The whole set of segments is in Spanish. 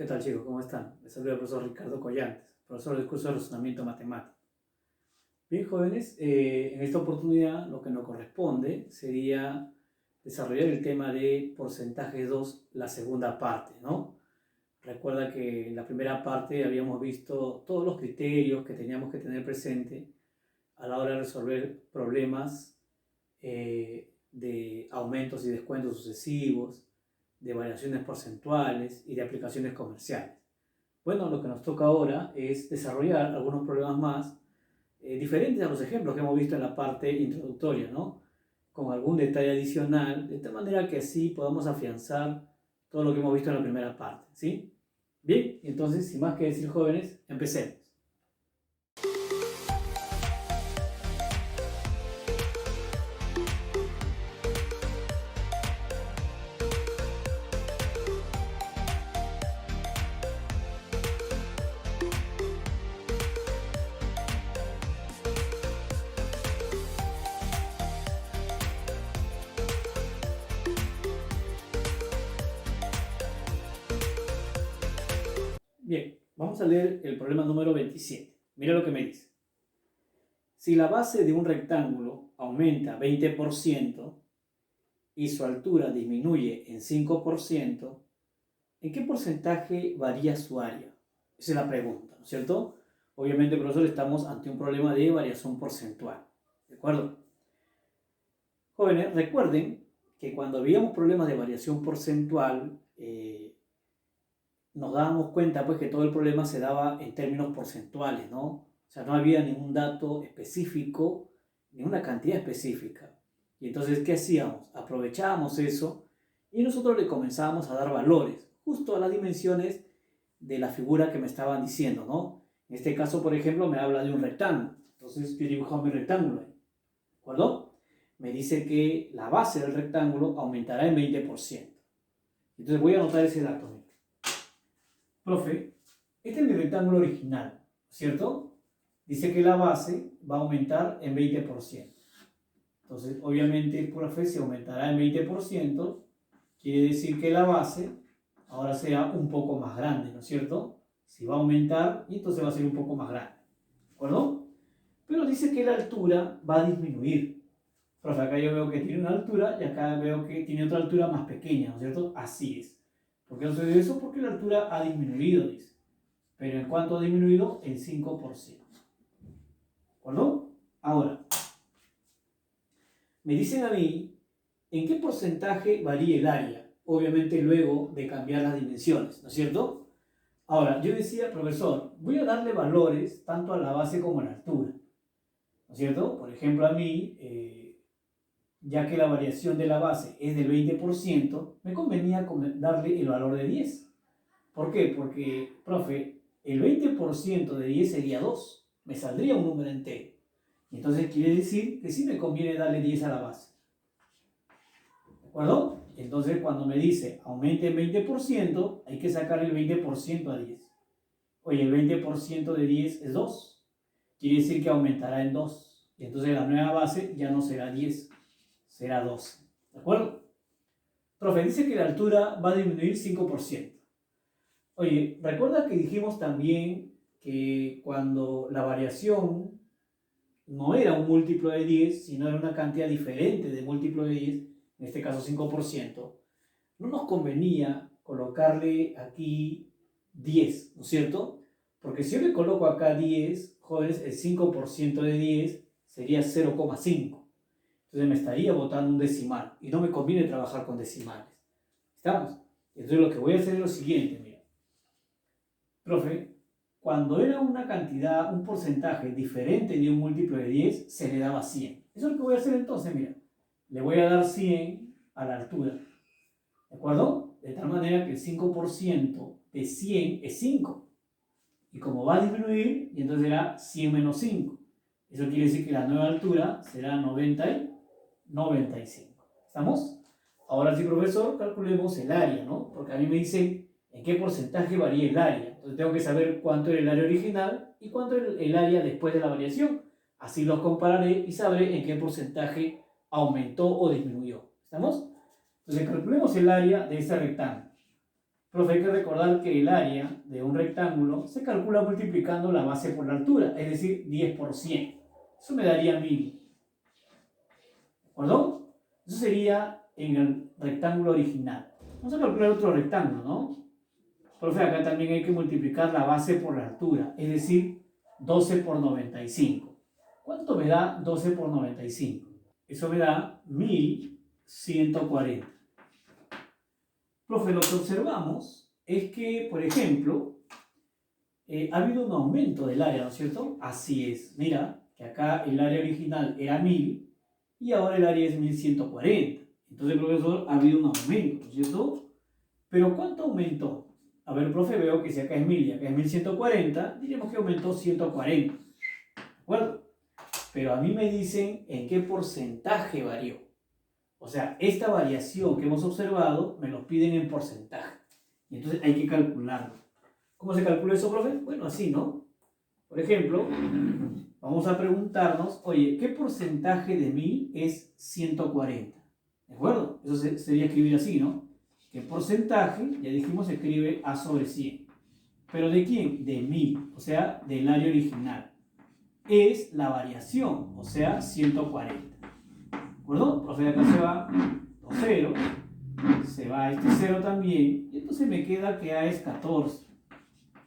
¿Qué tal, chicos? ¿Cómo están? Les saluda el profesor Ricardo Collantes, profesor del curso de razonamiento matemático. Bien, jóvenes, en esta oportunidad lo que nos corresponde sería desarrollar el tema de porcentaje 2, la segunda parte, ¿no? Recuerda que en la primera parte habíamos visto todos los criterios que teníamos que tener presente a la hora de resolver problemas de aumentos y descuentos sucesivos, de variaciones porcentuales y de aplicaciones comerciales. Bueno, lo que nos toca ahora es desarrollar algunos problemas más diferentes a los ejemplos que hemos visto en la parte introductoria, ¿no? Con algún detalle adicional, de tal manera que así podamos afianzar todo lo que hemos visto en la primera parte, ¿sí? Bien, entonces, sin más que decir, jóvenes, empecemos. Bien, vamos a leer el problema número 27. Mira lo que me dice. Si la base de un rectángulo aumenta 20% y su altura disminuye en 5%, ¿en qué porcentaje varía su área? Esa es la pregunta, ¿no es cierto? Obviamente, profesor, estamos ante un problema de variación porcentual, ¿de acuerdo? Jóvenes, recuerden que cuando veíamos problemas de variación porcentual, nos dábamos cuenta pues que todo el problema se daba en términos porcentuales, ¿no? O sea, no había ningún dato específico, ninguna cantidad específica. Y entonces, ¿qué hacíamos? Aprovechábamos eso y nosotros le comenzábamos a dar valores, justo a las dimensiones de la figura que me estaban diciendo, ¿no? En este caso, por ejemplo, me habla de un rectángulo. Entonces, yo dibujo mi rectángulo, ¿de acuerdo? Me dice que la base del rectángulo aumentará en 20%. Entonces, voy a anotar ese dato. Profe, este es mi rectángulo original, ¿cierto? Dice que la base va a aumentar en 20%. Entonces, obviamente, profe, si aumentará en 20%, quiere decir que la base ahora será un poco más grande, ¿no es cierto? Si va a aumentar, entonces va a ser un poco más grande, ¿de acuerdo? Pero dice que la altura va a disminuir. Profe, acá yo veo que tiene una altura y acá veo que tiene otra altura más pequeña, ¿no es cierto? Así es. ¿Por qué no sucede eso? Porque la altura ha disminuido, dice. Pero ¿en cuánto ha disminuido? En 5%. ¿De acuerdo? Ahora, me dicen a mí en qué porcentaje varía el área, obviamente luego de cambiar las dimensiones, ¿no es cierto? Ahora, yo decía, profesor, voy a darle valores tanto a la base como a la altura, ¿no es cierto? Por ejemplo, a mí, ya que la variación de la base es del 20%, me convenía darle el valor de 10. ¿Por qué? Porque, profe, el 20% de 10 sería 2. Me saldría un número entero. Entonces quiere decir que sí me conviene darle 10 a la base. ¿De acuerdo? Entonces cuando me dice aumente en 20%, hay que sacar el 20% a 10. Oye, el 20% de 10 es 2. Quiere decir que aumentará en 2. Y entonces la nueva base ya no será 10, será 12. ¿De acuerdo? Profe, dice que la altura va a disminuir 5%. Oye, recuerda que dijimos también que cuando la variación no era un múltiplo de 10, sino era una cantidad diferente de múltiplo de 10, en este caso 5%, no nos convenía colocarle aquí 10, ¿no es cierto? Porque si yo le coloco acá 10, jóvenes, el 5% de 10 sería 0,5. Entonces me estaría botando un decimal y no me conviene trabajar con decimales. ¿Estamos? Entonces lo que voy a hacer es lo siguiente, mira. Profe, cuando era una cantidad, un porcentaje diferente de un múltiplo de 10, se le daba 100. Eso es lo que voy a hacer entonces, mira. Le voy a dar 100 a la altura. ¿De acuerdo? De tal manera que el 5% de 100 es 5. Y como va a disminuir, y entonces será 100 menos 5. Eso quiere decir que la nueva altura será 90 y 95. ¿Estamos? Ahora sí, profesor, calculemos el área, ¿no? Porque a mí me dicen en qué porcentaje varía el área. Entonces tengo que saber cuánto era el área original y cuánto era el área después de la variación. Así los compararé y sabré en qué porcentaje aumentó o disminuyó. ¿Estamos? Entonces calculemos el área de este rectángulo. Profe, hay que recordar que el área de un rectángulo se calcula multiplicando la base por la altura, es decir, 10 por 100. Eso me daría 1000. ¿De acuerdo? Eso sería en el rectángulo original. Vamos a calcular otro rectángulo, ¿no? Profe, acá también hay que multiplicar la base por la altura, es decir, 12 por 95. ¿Cuánto me da 12 por 95? Eso me da 1140. Profe, lo que observamos es que, por ejemplo, ha habido un aumento del área, ¿no es cierto? Así es. Mira, que acá el área original era 1000 y ahora el área es 1140. Entonces, profesor, ha habido un aumento, ¿no es cierto? Pero ¿cuánto aumentó? A ver, profe, veo que si acá es 1000 y acá es 1140, diríamos que aumentó 140. ¿De acuerdo? Pero a mí me dicen en qué porcentaje varió. O sea, esta variación que hemos observado me lo piden en porcentaje. Y entonces hay que calcularlo. ¿Cómo se calcula eso, profe? Bueno, así, ¿no? Por ejemplo, vamos a preguntarnos, oye, ¿qué porcentaje de 1000 es 140? ¿De acuerdo? Eso sería escribir así, ¿no? ¿Qué porcentaje? Ya dijimos, se escribe A sobre 100. ¿Pero de quién? De 1000, o sea, del área original. Es la variación, o sea, 140. ¿De acuerdo? Profe, acá se va 2 ceros, se va este 0 también, y entonces me queda que A es 14.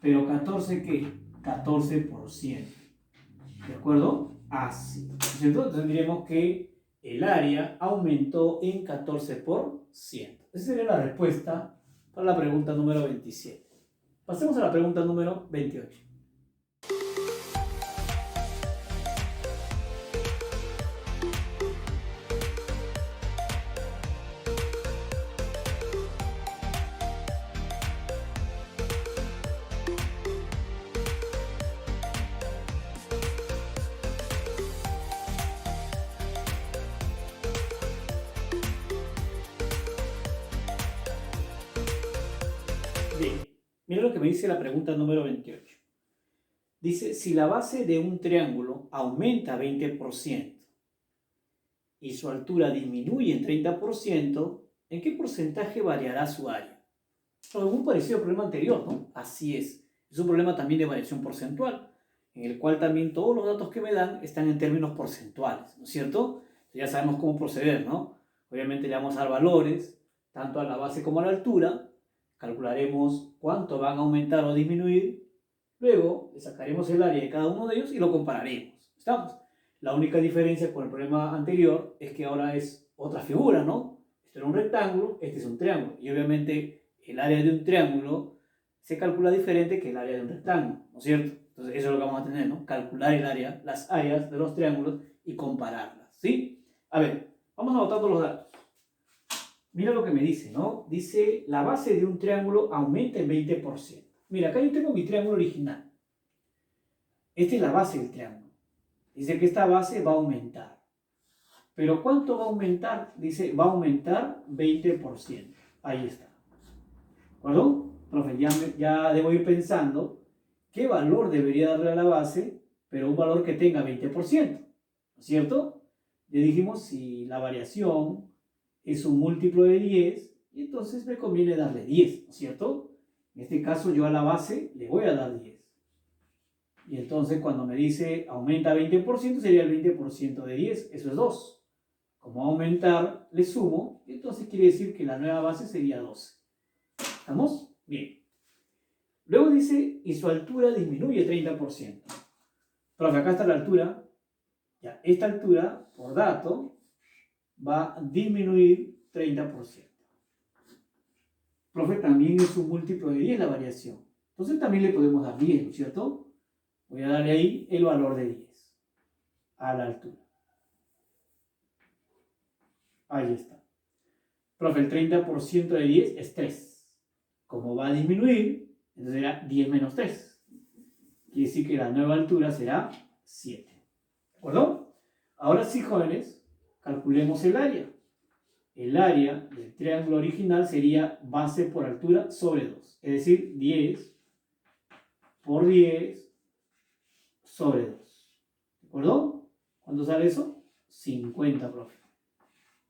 ¿Pero 14 qué? 14%. ¿De acuerdo? Así. ¿Cierto? Entonces diremos que el área aumentó en 14%. Esa sería la respuesta para la pregunta número 27. Pasemos a la pregunta número 28. Bien, mira lo que me dice la pregunta número 28. Dice, si la base de un triángulo aumenta 20% y su altura disminuye en 30%, ¿en qué porcentaje variará su área? Muy parecido al problema anterior, ¿no? Así es. Es un problema también de variación porcentual, en el cual también todos los datos que me dan están en términos porcentuales, ¿no es cierto? Ya sabemos cómo proceder, ¿no? Obviamente le vamos a dar valores, tanto a la base como a la altura, calcularemos cuánto van a aumentar o disminuir, luego le sacaremos el área de cada uno de ellos y lo compararemos. ¿Estamos? La única diferencia con el problema anterior es que ahora es otra figura, ¿no? Esto era un rectángulo, este es un triángulo, y obviamente el área de un triángulo se calcula diferente que el área de un rectángulo, ¿no es cierto? Entonces eso es lo que vamos a tener, ¿no? Calcular el área, las áreas de los triángulos y compararlas, ¿sí? A ver, vamos anotando los datos. Mira lo que me dice, ¿no? Dice, la base de un triángulo aumenta en 20%. Mira, acá yo tengo mi triángulo original. Esta es la base del triángulo. Dice que esta base va a aumentar. ¿Pero cuánto va a aumentar? Dice, va a aumentar 20%. Ahí está. ¿De acuerdo? Profe, ya debo ir pensando qué valor debería darle a la base, pero un valor que tenga 20%. ¿No es cierto? Ya dijimos, si la variación es un múltiplo de 10, entonces me conviene darle 10, ¿no es cierto? En este caso yo a la base le voy a dar 10. Y entonces cuando me dice aumenta 20%, sería el 20% de 10, eso es 2. Como aumentar, le sumo, entonces quiere decir que la nueva base sería 12. ¿Estamos? Bien. Luego dice, y su altura disminuye 30%. Profe, acá está la altura. Ya, esta altura, por dato, va a disminuir 30%. Profe, también es un múltiplo de 10 la variación. Entonces también le podemos dar 10, ¿no es cierto? Voy a darle ahí el valor de 10 a la altura. Ahí está. Profe, el 30% de 10 es 3. Como va a disminuir, entonces será 10 menos 3. Quiere decir que la nueva altura será 7. ¿De acuerdo? Ahora sí, jóvenes, calculemos el área. El área del triángulo original sería base por altura sobre 2. Es decir, 10 por 10 sobre 2. ¿De acuerdo? ¿Cuánto sale eso? 50, profe.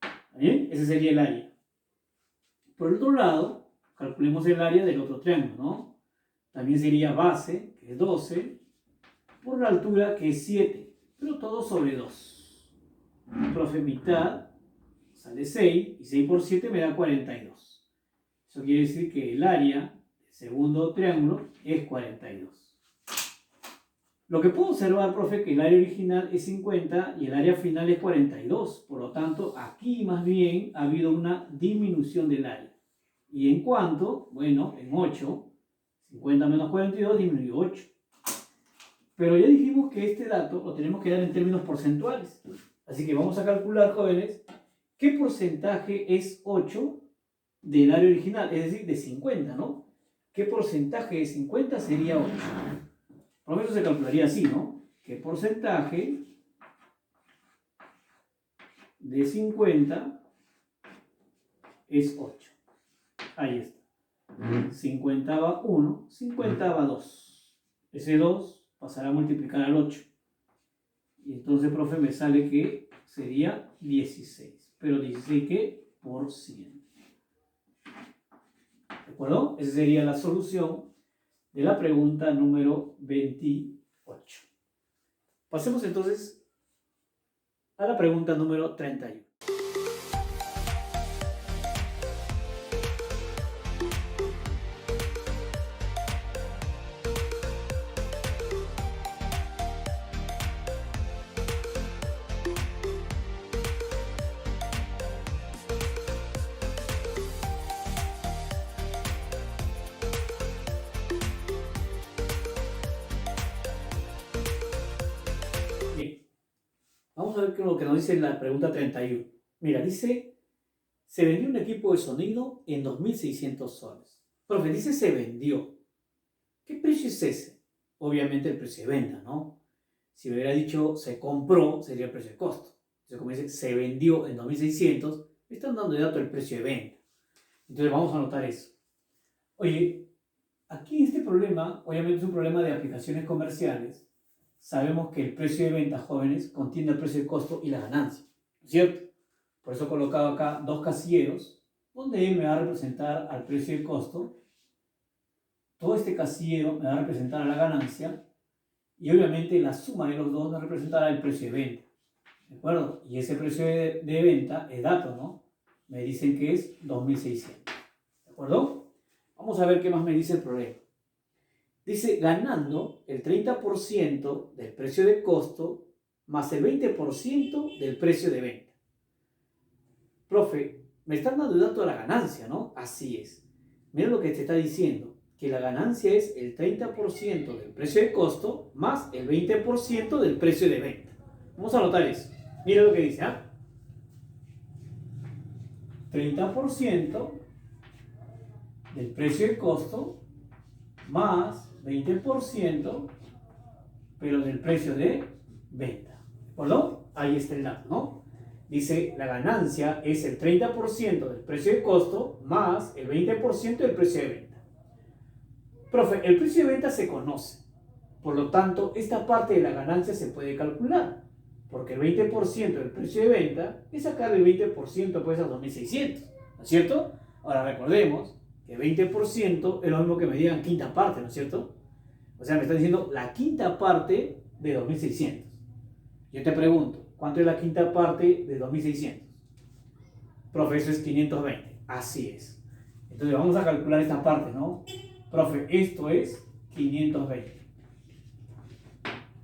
¿Está bien? Ese sería el área. Por el otro lado, calculemos el área del otro triángulo, ¿no? También sería base, que es 12, por la altura, que es 7, pero todo sobre 2. Profe, mitad sale 6, y 6 por 7 me da 42. Eso quiere decir que el área del segundo triángulo es 42. Lo que puedo observar, profe, que el área original es 50 y el área final es 42. Por lo tanto, aquí más bien ha habido una disminución del área. ¿Y en cuánto? Bueno, en 8. 50 menos 42 disminuyó 8. Pero ya dijimos que este dato lo tenemos que dar en términos porcentuales. Así que vamos a calcular, jóvenes, qué porcentaje es 8 del área original, es decir, de 50, ¿no? ¿Qué porcentaje de 50 sería 8? Por lo menos se calcularía así, ¿no? ¿Qué porcentaje de 50 es 8? Ahí está. 50 va 1, 50 va 2. Ese 2 pasará a multiplicar al 8. Y entonces, profe, me sale que sería 16. Pero 16, ¿qué? Por 100. ¿De acuerdo? Esa sería la solución de la pregunta número 28. Pasemos entonces a la pregunta número 31. Vamos a ver lo que nos dice la pregunta 31. Mira, dice, se vendió un equipo de sonido en 2.600 soles. Profe, dice se vendió. ¿Qué precio es ese? Obviamente el precio de venta, ¿no? Si me hubiera dicho se compró, sería el precio de costo. Entonces, como dice, se vendió en 2.600, me están dando de dato el precio de venta. Entonces vamos a anotar eso. Oye, aquí este problema, obviamente es un problema de aplicaciones comerciales. Sabemos que el precio de venta, jóvenes, contiene el precio de costo y la ganancia, ¿no es cierto? Por eso he colocado acá dos casilleros, donde me va a representar al precio de costo. Todo este casillero me va a representar a la ganancia, y obviamente la suma de los dos me representará el precio de venta, ¿de acuerdo? Y ese precio de venta es dato, ¿no? Me dicen que es 2.600, ¿de acuerdo? Vamos a ver qué más me dice el problema. Dice, ganando el 30% del precio de costo más el 20% del precio de venta. Profe, me están dando el dato de la ganancia, ¿no? Así es. Mira lo que te está diciendo, que la ganancia es el 30% del precio de costo más el 20% del precio de venta. Vamos a anotar eso. Mira lo que dice, ¿ah? 30% del precio de costo más 20%, pero del precio de venta. ¿De acuerdo? Ahí está el dato, ¿no? Dice, la ganancia es el 30% del precio de costo más el 20% del precio de venta. Profe, el precio de venta se conoce. Por lo tanto, esta parte de la ganancia se puede calcular. Porque el 20% del precio de venta es sacar el 20% pues a 2.600. ¿No es cierto? Ahora recordemos que 20% es lo mismo que me digan quinta parte, ¿no es cierto? O sea, me está diciendo la quinta parte de 2.600. Yo te pregunto, ¿cuánto es la quinta parte de 2.600? Profe, eso es 520. Así es. Entonces vamos a calcular esta parte, ¿no? Profe, esto es 520. ¿De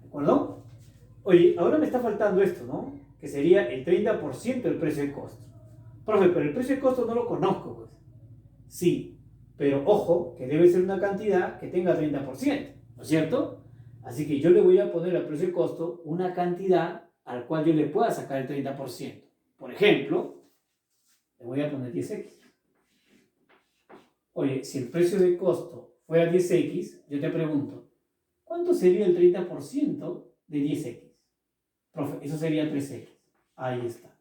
acuerdo? Oye, ahora me está faltando esto, ¿no? Que sería el 30% del precio de costo. Profe, pero el precio de costo no lo conozco, pues. Sí, pero ojo, que debe ser una cantidad que tenga 30%, ¿no es cierto? Así que yo le voy a poner al precio de costo una cantidad al cual yo le pueda sacar el 30%. Por ejemplo, le voy a poner 10x. Oye, si el precio de costo fuera 10x, yo te pregunto, ¿cuánto sería el 30% de 10x? Profe, eso sería 3x. Ahí está.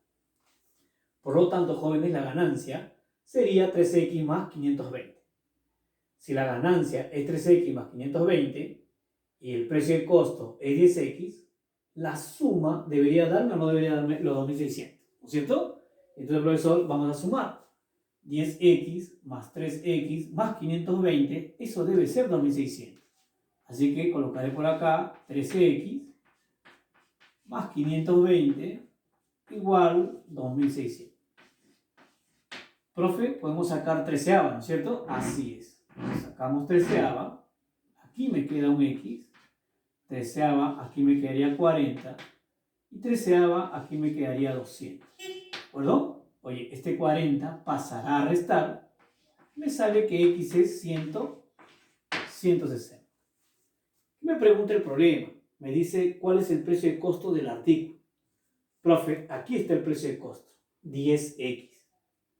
Por lo tanto, jóvenes, la ganancia sería 3x más 520. Si la ganancia es 3x más 520 y el precio de costo es 10x, la suma debería darme o no debería darme los 2.600, ¿no es cierto? Entonces, profesor, vamos a sumar. 10x más 3x más 520, eso debe ser 2600. Así que colocaré por acá 13x más 520 igual 2600. Profe, podemos sacar treceava, ¿no es cierto? Así es. Sacamos treceava, aquí me queda un x, treceava, aquí me quedaría 40, y treceava, aquí me quedaría 200. ¿De acuerdo? Oye, este 40 pasará a restar, me sale que x es 160. Me pregunta el problema, me dice cuál es el precio de costo del artículo. Profe, aquí está el precio de costo, 10x.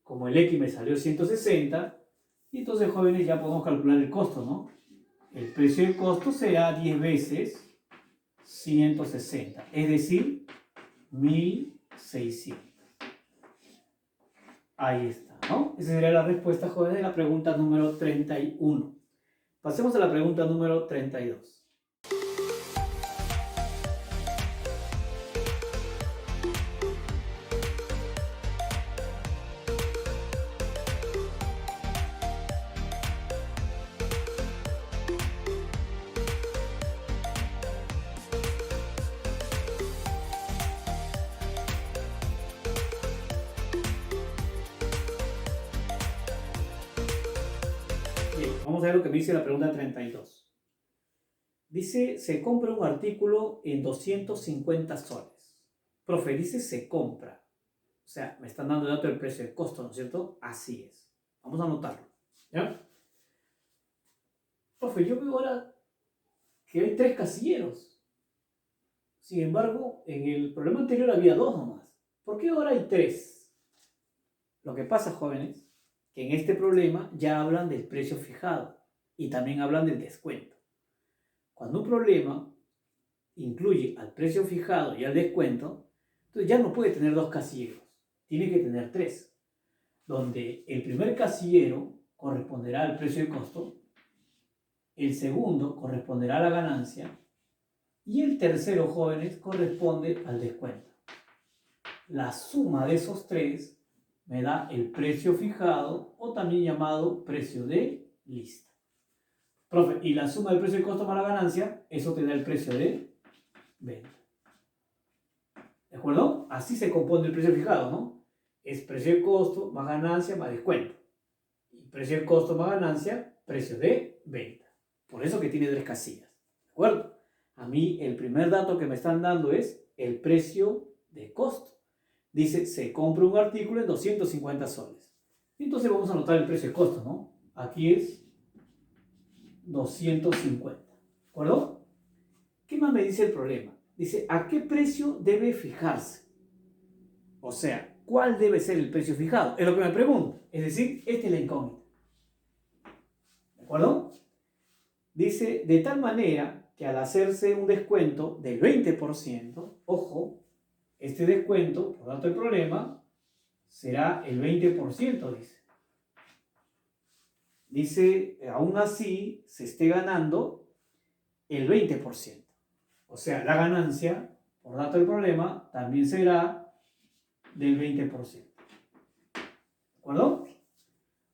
Como el X me salió 160, y entonces, jóvenes, ya podemos calcular el costo, ¿no? El precio del costo será 10 veces 160, es decir, 1600. Ahí está, ¿no? Esa sería la respuesta, jóvenes, de la pregunta número 31. Pasemos a la pregunta número 32. Bien, vamos a ver lo que me dice la pregunta 32. Dice, se compra un artículo en 250 soles. Profe, dice se compra. O sea, me están dando el dato del precio de costo, ¿no es cierto? Así es. Vamos a anotarlo. ¿Ya? Profe, yo veo ahora que hay 3 casilleros. Sin embargo, en el problema anterior había 2 nomás. ¿Por qué ahora hay 3? Lo que pasa, jóvenes, que en este problema ya hablan del precio fijado y también hablan del descuento. Cuando un problema incluye al precio fijado y al descuento, entonces ya no puede tener 2 casilleros, tiene que tener 3, donde el primer casillero corresponderá al precio de costo, el segundo corresponderá a la ganancia y el tercero, jóvenes, corresponde al descuento. La suma de esos 3 me da el precio fijado o también llamado precio de lista. Profe, y la suma del precio de costo más la ganancia, eso te da el precio de venta. ¿De acuerdo? Así se compone el precio fijado, ¿no? Es precio de costo más ganancia más descuento. Y precio de costo más ganancia, precio de venta. Por eso que tiene 3 casillas. ¿De acuerdo? A mí el primer dato que me están dando es el precio de costo. Dice, se compra un artículo en 250 soles. Entonces vamos a anotar el precio de costo, ¿no? Aquí es 250. ¿De acuerdo? ¿Qué más me dice el problema? Dice, ¿a qué precio debe fijarse? O sea, ¿cuál debe ser el precio fijado? Es lo que me pregunta. Es decir, esta es la incógnita. ¿De acuerdo? Dice, de tal manera que al hacerse un descuento del 20%, ojo, este descuento, por tanto el problema, será el 20%, dice. Dice, aún así, se esté ganando el 20%. O sea, la ganancia, por dato del problema, también será del 20%. ¿De acuerdo?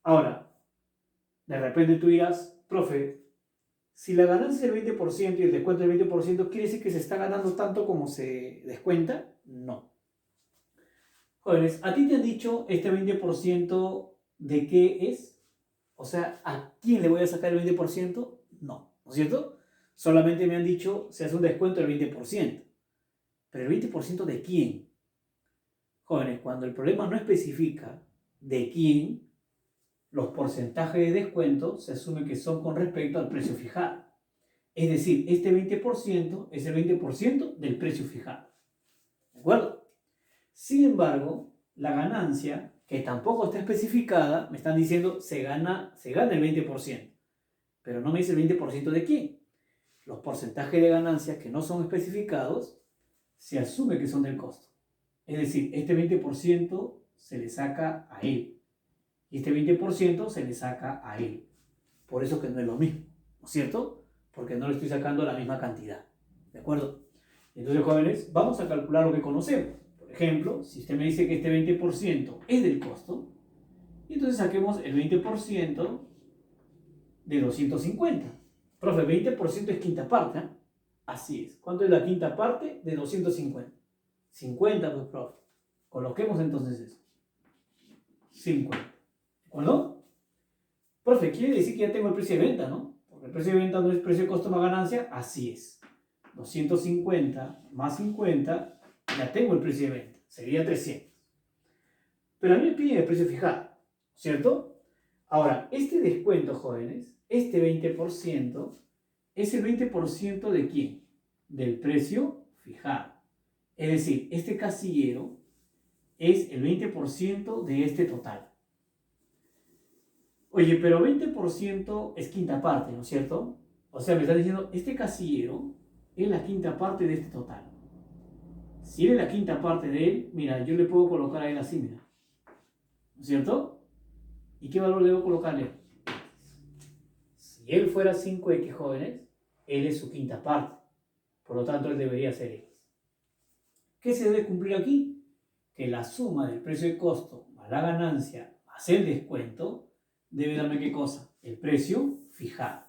Ahora, de repente tú dirás, profe, si la ganancia es del 20% y el descuento es del 20%, ¿quiere decir que se está ganando tanto como se descuenta? No. Jóvenes, ¿a ti te han dicho este 20% de qué es? O sea, ¿a quién le voy a sacar el 20%? No, ¿no es cierto? Solamente me han dicho, se hace un descuento del 20%. ¿Pero el 20% de quién? Jóvenes, cuando el problema no especifica de quién, los porcentajes de descuento se asume que son con respecto al precio fijado. Es decir, este 20% es el 20% del precio fijado. ¿De acuerdo? Sin embargo, la ganancia, que tampoco está especificada, me están diciendo se gana el 20%. Pero no me dice el 20% de quién. Los porcentajes de ganancias que no son especificados, se asume que son del costo. Es decir, este 20% se le saca a él. Y este 20% se le saca a él. Por eso que no es lo mismo, ¿no es cierto? Porque no le estoy sacando la misma cantidad. ¿De acuerdo? Entonces, jóvenes, vamos a calcular lo que conocemos. Por ejemplo, si usted me dice que este 20% es del costo, Y entonces saquemos el 20% de 250. Profe, 20% es quinta parte, ¿eh? Así es. ¿Cuánto es la quinta parte de 250? 50, pues, profe. Coloquemos entonces eso. 50. ¿De acuerdo? Profe, quiere decir que ya tengo el precio de venta, ¿no? Porque el precio de venta no es precio de costo más ganancia. Así es. 250 más 50, ya tengo el precio de venta. Sería 300. Pero a mí me piden el precio fijado, ¿cierto? Ahora, este descuento, jóvenes, este 20%, es el 20% de quién? Del precio fijado. Es decir, este casillero es el 20% de este total. Oye, pero 20% es quinta parte, ¿no es cierto? O sea, me está diciendo, este casillero es la quinta parte de este total. Si él es la quinta parte de él, mira, yo le puedo colocar a él así, mira. ¿No es cierto? ¿Y qué valor le debo colocarle? Si él fuera 5x, jóvenes, él es su quinta parte. Por lo tanto, él debería ser X. ¿Qué se debe cumplir aquí? Que la suma del precio de costo más la ganancia más el descuento debe darme ¿qué cosa? El precio fijado.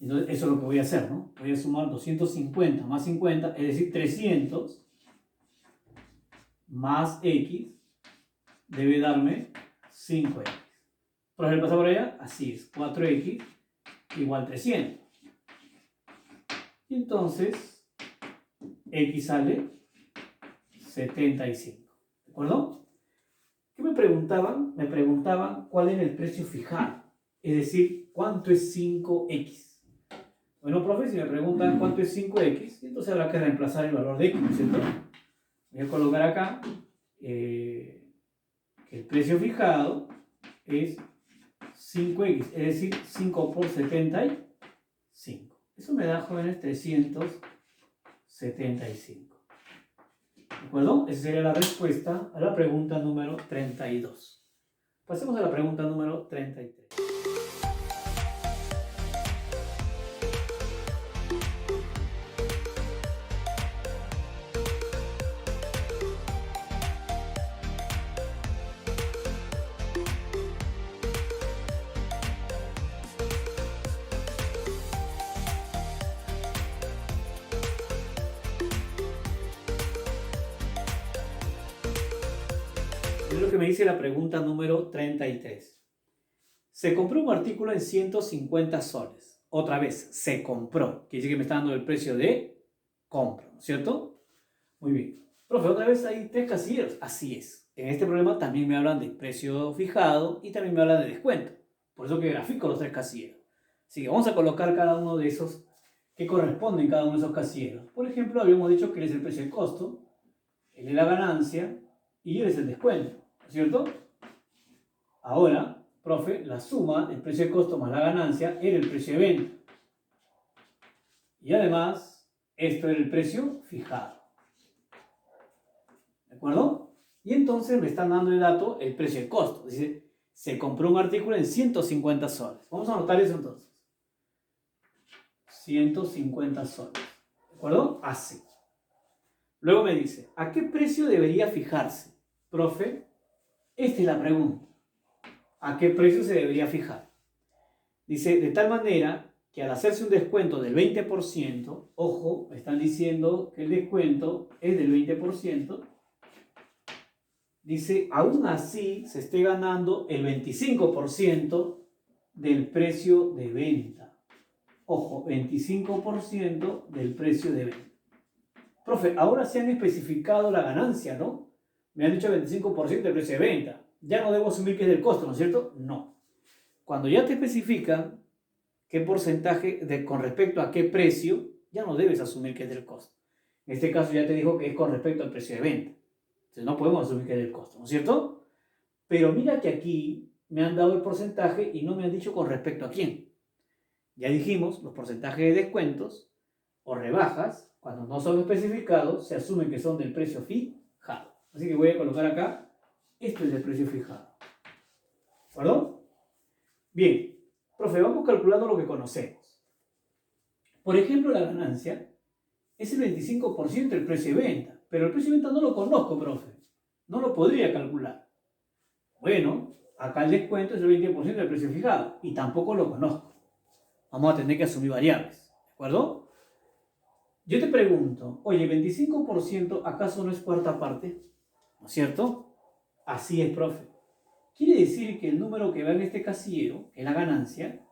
Entonces, eso es lo que voy a hacer, ¿no? Voy a sumar 250 más 50, es decir, 300 más X debe darme 5X. ¿Por ejemplo, pasa por allá? Así es, 4X igual 300. Y entonces, X sale 75. ¿De acuerdo? ¿Qué me preguntaban? Me preguntaban cuál era el precio fijado. Es decir, ¿cuánto es 5X? Bueno, profe, si me preguntan cuánto es 5X, entonces habrá que reemplazar el valor de X, ¿no es cierto? Voy a colocar acá que el precio fijado es 5X, es decir, 5 por 75. Eso me da, jóvenes, 375. ¿De acuerdo? Esa sería la respuesta a la pregunta número 32. Pasemos a la pregunta número 33. Es lo que me dice la pregunta número 33. Se compró un artículo en 150 soles. Otra vez, se compró. Quiere decir que me está dando el precio de compra, ¿no es cierto? Muy bien. Profe, otra vez hay 3 casilleros. Así es. En este problema también me hablan de precio fijado y también me hablan de descuento. Por eso que grafico los 3 casilleros. Así que vamos a colocar cada uno de esos que corresponden cada uno de esos casilleros. Por ejemplo, habíamos dicho que él es el precio de costo, él es la ganancia y él es el descuento, ¿no es cierto? Ahora, profe, la suma del precio de costo más la ganancia era el precio de venta. Y además, esto era el precio fijado. ¿De acuerdo? Y entonces me están dando el dato, el precio de costo. Dice, se compró un artículo en 150 soles. Vamos a anotar eso entonces. 150 soles. ¿De acuerdo? Así. Luego me dice, ¿a qué precio debería fijarse? Profe, esta es la pregunta. ¿A qué precio se debería fijar? Dice, de tal manera que al hacerse un descuento del 20%, ojo, me están diciendo que el descuento es del 20%, dice, aún así se esté ganando el 25% del precio de venta. Ojo, 25% del precio de venta. Profe, ahora se han especificado la ganancia, ¿no? Me han dicho 25% del precio de venta. Ya no debo asumir que es del costo, ¿no es cierto? No. Cuando ya te especifican qué porcentaje con respecto a qué precio, ya no debes asumir que es del costo. En este caso ya te dijo que es con respecto al precio de venta. Entonces no podemos asumir que es del costo, ¿no es cierto? Pero mira que aquí me han dado el porcentaje y no me han dicho con respecto a quién. Ya dijimos, los porcentajes de descuentos o rebajas, cuando no son especificados, se asumen que son del precio fijado. Así que voy a colocar acá, esto es el precio fijado. ¿De acuerdo? Bien, profe, vamos calculando lo que conocemos. Por ejemplo, la ganancia es el 25% del precio de venta, pero el precio de venta no lo conozco, profe. No lo podría calcular. Bueno, Acá el descuento es el 20% del precio fijado y tampoco lo conozco. Vamos a tener que asumir variables, ¿de acuerdo? Yo te pregunto, oye, ¿25% acaso no es cuarta parte? ¿No es cierto? Así es, profe. Quiere decir que el número que va en este casillero, en la ganancia,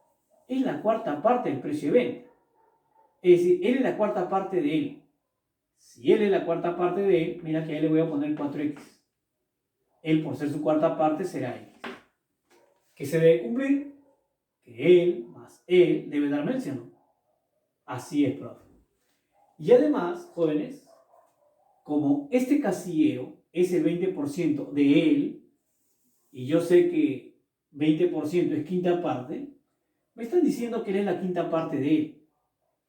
es la cuarta parte del precio de venta. Es decir, él es la cuarta parte de él. Si él es la cuarta parte de él, mira que ahí le voy a poner 4x. Él, por ser su cuarta parte, será x. ¿Qué se debe cumplir? Que él más él debe darme el ¿no? Así es, profe. Y además, jóvenes, como este casillero es el 20% de él, y yo sé que 20% es quinta parte, me están diciendo que él es la quinta parte de él.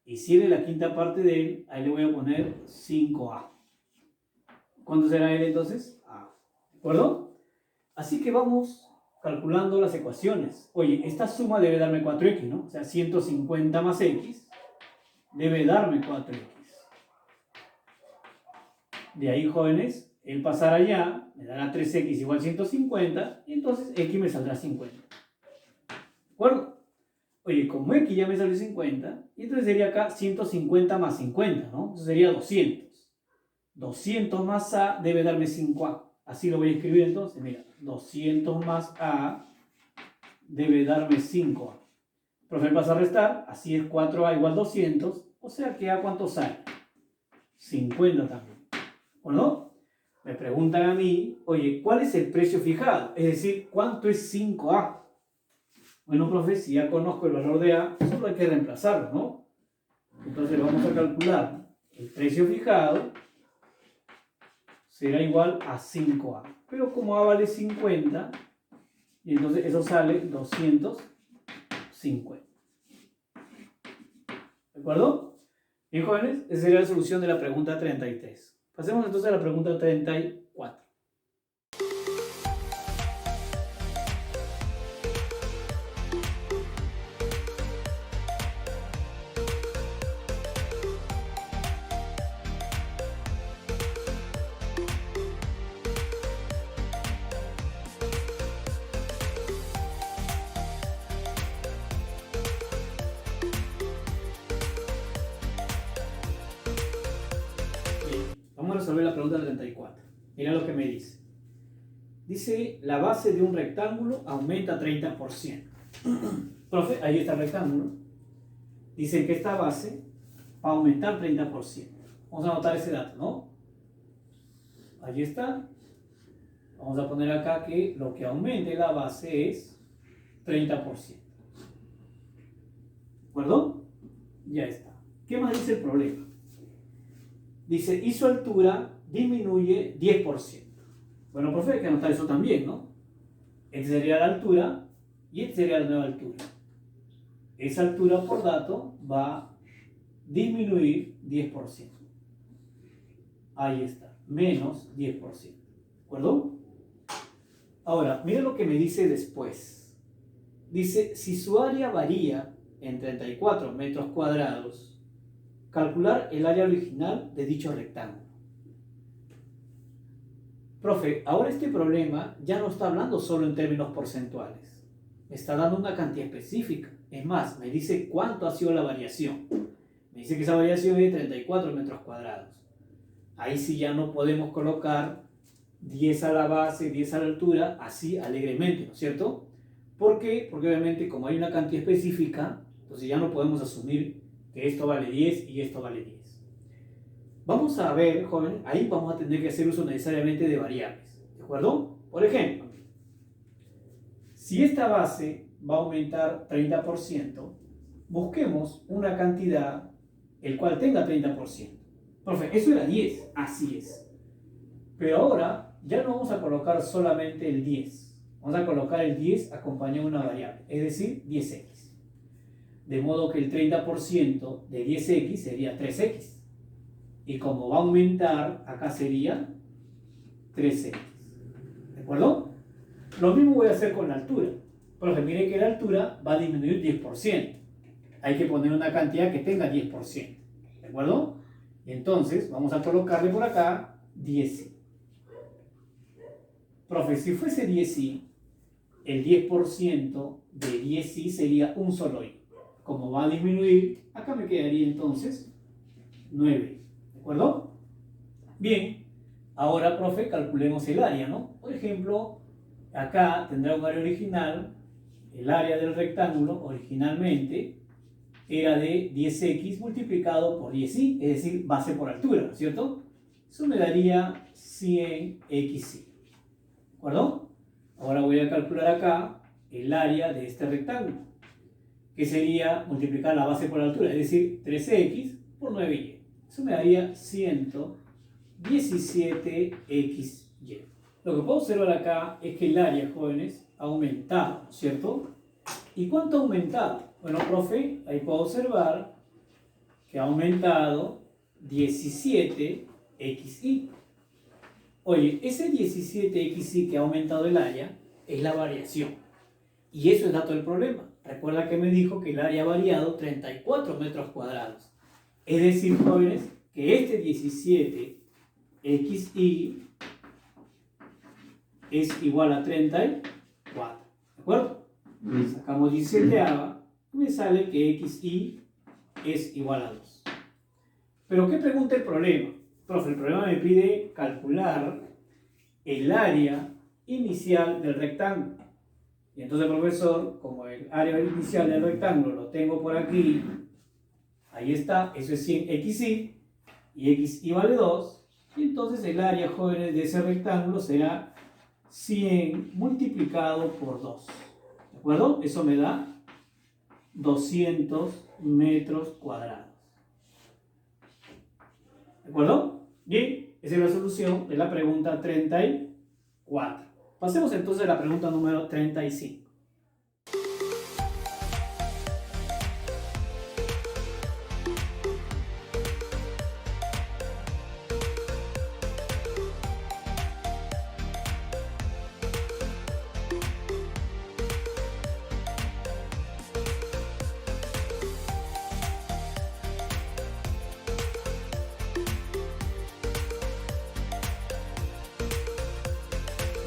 Y si él es la quinta parte de él, ahí le voy a poner 5A. ¿Cuánto será él entonces? A. ¿De acuerdo? Así que vamos calculando las ecuaciones. Oye, esta suma debe darme 4x, ¿no? O sea, 150 más x debe darme 4x. De ahí, jóvenes, el pasar allá me dará 3x igual 150 y entonces x me saldrá 50. ¿De acuerdo? Oye, como x ya me salió 50, y entonces sería acá 150 más 50, ¿no? Eso sería 200. 200 más a debe darme 5a. Así lo voy a escribir entonces. Mira, 200 más a debe darme 5a. Profe, vas a restar. Así es 4a igual 200. O sea que a ¿cuánto sale? 50 también. ¿O no? Me preguntan a mí, oye, ¿cuál es el precio fijado? Es decir, ¿cuánto es 5a? Bueno, profe, si ya conozco el valor de a, solo hay que reemplazarlo, ¿no? Entonces vamos a calcular el precio fijado. Será igual a 5a. Pero como a vale 50, y entonces eso sale 250. ¿De acuerdo? Bien, jóvenes, esa sería la solución de la pregunta 33. Pasemos entonces a la pregunta 34. Vamos a resolver la pregunta 34. Mira lo que me dice. Dice, la base de un rectángulo aumenta 30%. Profe, ahí está el rectángulo. Dice que esta base va a aumentar 30%. Vamos a anotar ese dato, ¿no? Allí está. Vamos a poner acá que lo que aumente la base es 30%. ¿De acuerdo? Ya está. ¿Qué más dice el problema? Dice, y su altura disminuye 10%. Bueno, profe, hay que anotar eso también, ¿no? Esta sería la altura y esta sería la nueva altura. Esa altura por dato va a disminuir 10%. Ahí está, menos 10%. ¿De acuerdo? Ahora, mira lo que me dice después. Dice, si su área varía en 34 metros cuadrados, calcular el área original de dicho rectángulo. Profe, ahora este problema ya no está hablando solo en términos porcentuales. Me está dando una cantidad específica. Es más, me dice cuánto ha sido la variación. Me dice que esa variación es de 34 metros cuadrados. Ahí sí ya no podemos colocar 10 a la base, 10 a la altura, así alegremente, ¿no es cierto? ¿Por qué? Porque obviamente como hay una cantidad específica, entonces ya no podemos asumir que esto vale 10 y esto vale 10. Vamos a ver, joven, ahí vamos a tener que hacer uso necesariamente de variables, ¿de acuerdo? Por ejemplo, si esta base va a aumentar 30%, busquemos una cantidad el cual tenga 30%. Profe, eso era 10, así es. Pero ahora ya no vamos a colocar solamente el 10. Vamos a colocar el 10 acompañado de una variable, es decir, 10x. De modo que el 30% de 10x sería 3x. Y como va a aumentar, acá sería 3x. ¿De acuerdo? Lo mismo voy a hacer con la altura. Profe, mire que la altura va a disminuir 10%. Hay que poner una cantidad que tenga 10%. ¿De acuerdo? Y entonces vamos a colocarle por acá 10i. Profe, si fuese 10i, el 10% de 10i sería un solo i. Como va a disminuir, acá me quedaría entonces 9. ¿De acuerdo? Bien, ahora, profe, calculemos el área, ¿no? Por ejemplo, acá tendrá un área original. El área del rectángulo originalmente era de 10x multiplicado por 10y, es decir, base por altura, ¿no es cierto? Eso me daría 100xy. ¿De acuerdo? Ahora voy a calcular acá el área de este rectángulo, que sería multiplicar la base por la altura, es decir, 13x por 9y. Eso me daría 117xy. Lo que puedo observar acá es que el área, jóvenes, ha aumentado, ¿no es cierto? ¿Y cuánto ha aumentado? Bueno, profe, ahí puedo observar que ha aumentado 17xy. Oye, ese 17xy que ha aumentado el área es la variación. Y eso es dato del problema. Recuerda que me dijo que el área ha variado 34 metros cuadrados. Es decir, jóvenes, que este 17xy es igual a 34. ¿De acuerdo? Sacamos 17ava y me sale que xy es igual a 2. ¿Pero qué pregunta el problema? Profe, el problema me pide calcular el área inicial del rectángulo. Y entonces, profesor, como el área inicial del rectángulo lo tengo por aquí, ahí está, eso es 100xy, y xy vale 2, y entonces el área, jóvenes, de ese rectángulo será 100 multiplicado por 2. ¿De acuerdo? Eso me da 200 metros cuadrados. ¿De acuerdo? Bien, esa es la solución de la pregunta 34. Pasemos entonces a la pregunta número 35.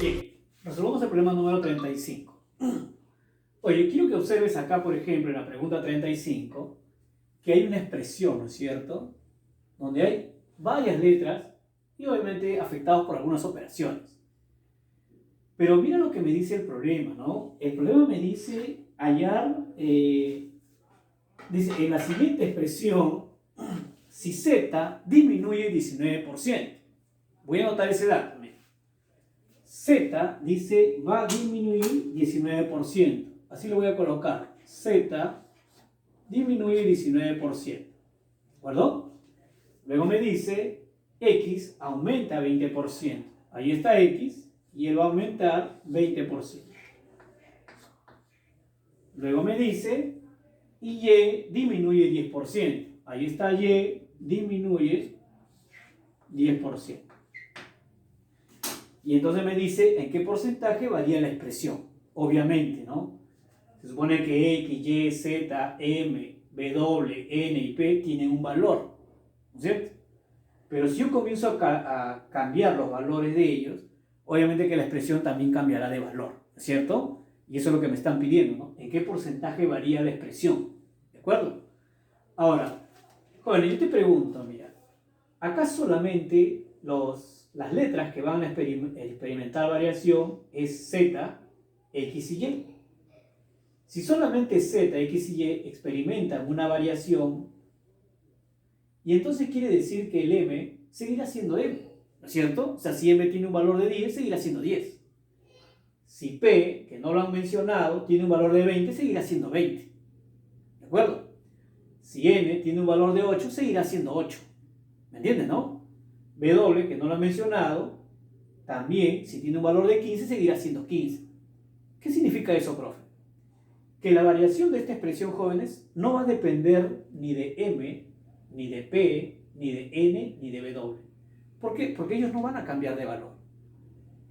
Bien, resolvamos el problema número 35. Oye, quiero que observes acá, por ejemplo, en la pregunta 35, que hay una expresión, ¿no es cierto?, donde hay varias letras y obviamente afectados por algunas operaciones. Pero mira lo que me dice el problema, ¿no? El problema me dice hallar, dice, en la siguiente expresión, si z disminuye 19%. Voy a anotar ese dato. Z dice va a disminuir 19%. Así lo voy a colocar. Z disminuye 19%. ¿De acuerdo? Luego me dice X aumenta 20%. Ahí está X y él va a aumentar 20%. Luego me dice y disminuye 10%. Ahí está Y disminuye 10%. Y entonces me dice en qué porcentaje varía la expresión. Obviamente, ¿no? Se supone que X, Y, Z, M, W, N y P tienen un valor, ¿no es cierto? Pero si yo comienzo a cambiar los valores de ellos, obviamente que la expresión también cambiará de valor, ¿no es cierto? Y eso es lo que me están pidiendo, ¿no? ¿En qué porcentaje varía la expresión? ¿De acuerdo? Ahora, joven, yo te pregunto, mira, acá solamente las letras que van a experimentar variación es Z, X y Y. Si solamente Z, X y Y experimentan una variación, y entonces quiere decir que el M seguirá siendo M, ¿no es cierto? O sea, si M tiene un valor de 10, seguirá siendo 10. Si P, que no lo han mencionado, tiene un valor de 20, seguirá siendo 20. ¿De acuerdo? Si N tiene un valor de 8, seguirá siendo 8. ¿Me entiendes, no? W, que no lo han mencionado, también, si tiene un valor de 15, seguirá siendo 15. ¿Qué significa eso, profe? Que la variación de esta expresión, jóvenes, no va a depender ni de M, ni de P, ni de N, ni de W. ¿Por qué? Porque ellos no van a cambiar de valor.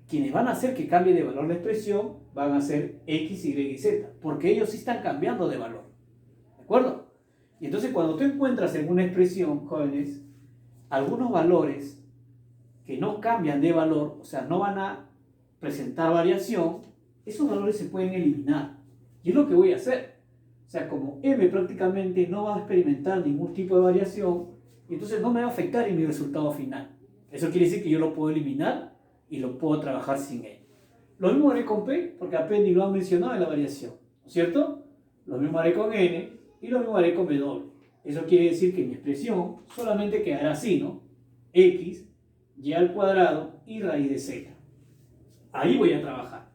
Quienes van a hacer que cambie de valor la expresión van a ser X, Y y Z, porque ellos sí están cambiando de valor. ¿De acuerdo? Y entonces cuando tú encuentras en una expresión, jóvenes, algunos valores que no cambian de valor, o sea, no van a presentar variación, esos valores se pueden eliminar. Y es lo que voy a hacer. O sea, como m prácticamente no va a experimentar ningún tipo de variación, entonces no me va a afectar en mi resultado final. Eso quiere decir que yo lo puedo eliminar y lo puedo trabajar sin él. Lo mismo haré con P, porque a P ni lo han mencionado en la variación, ¿no es cierto? Lo mismo haré con N y lo mismo haré con W. Eso quiere decir que mi expresión solamente quedará así, ¿no? X, y al cuadrado y raíz de z. Ahí voy a trabajar.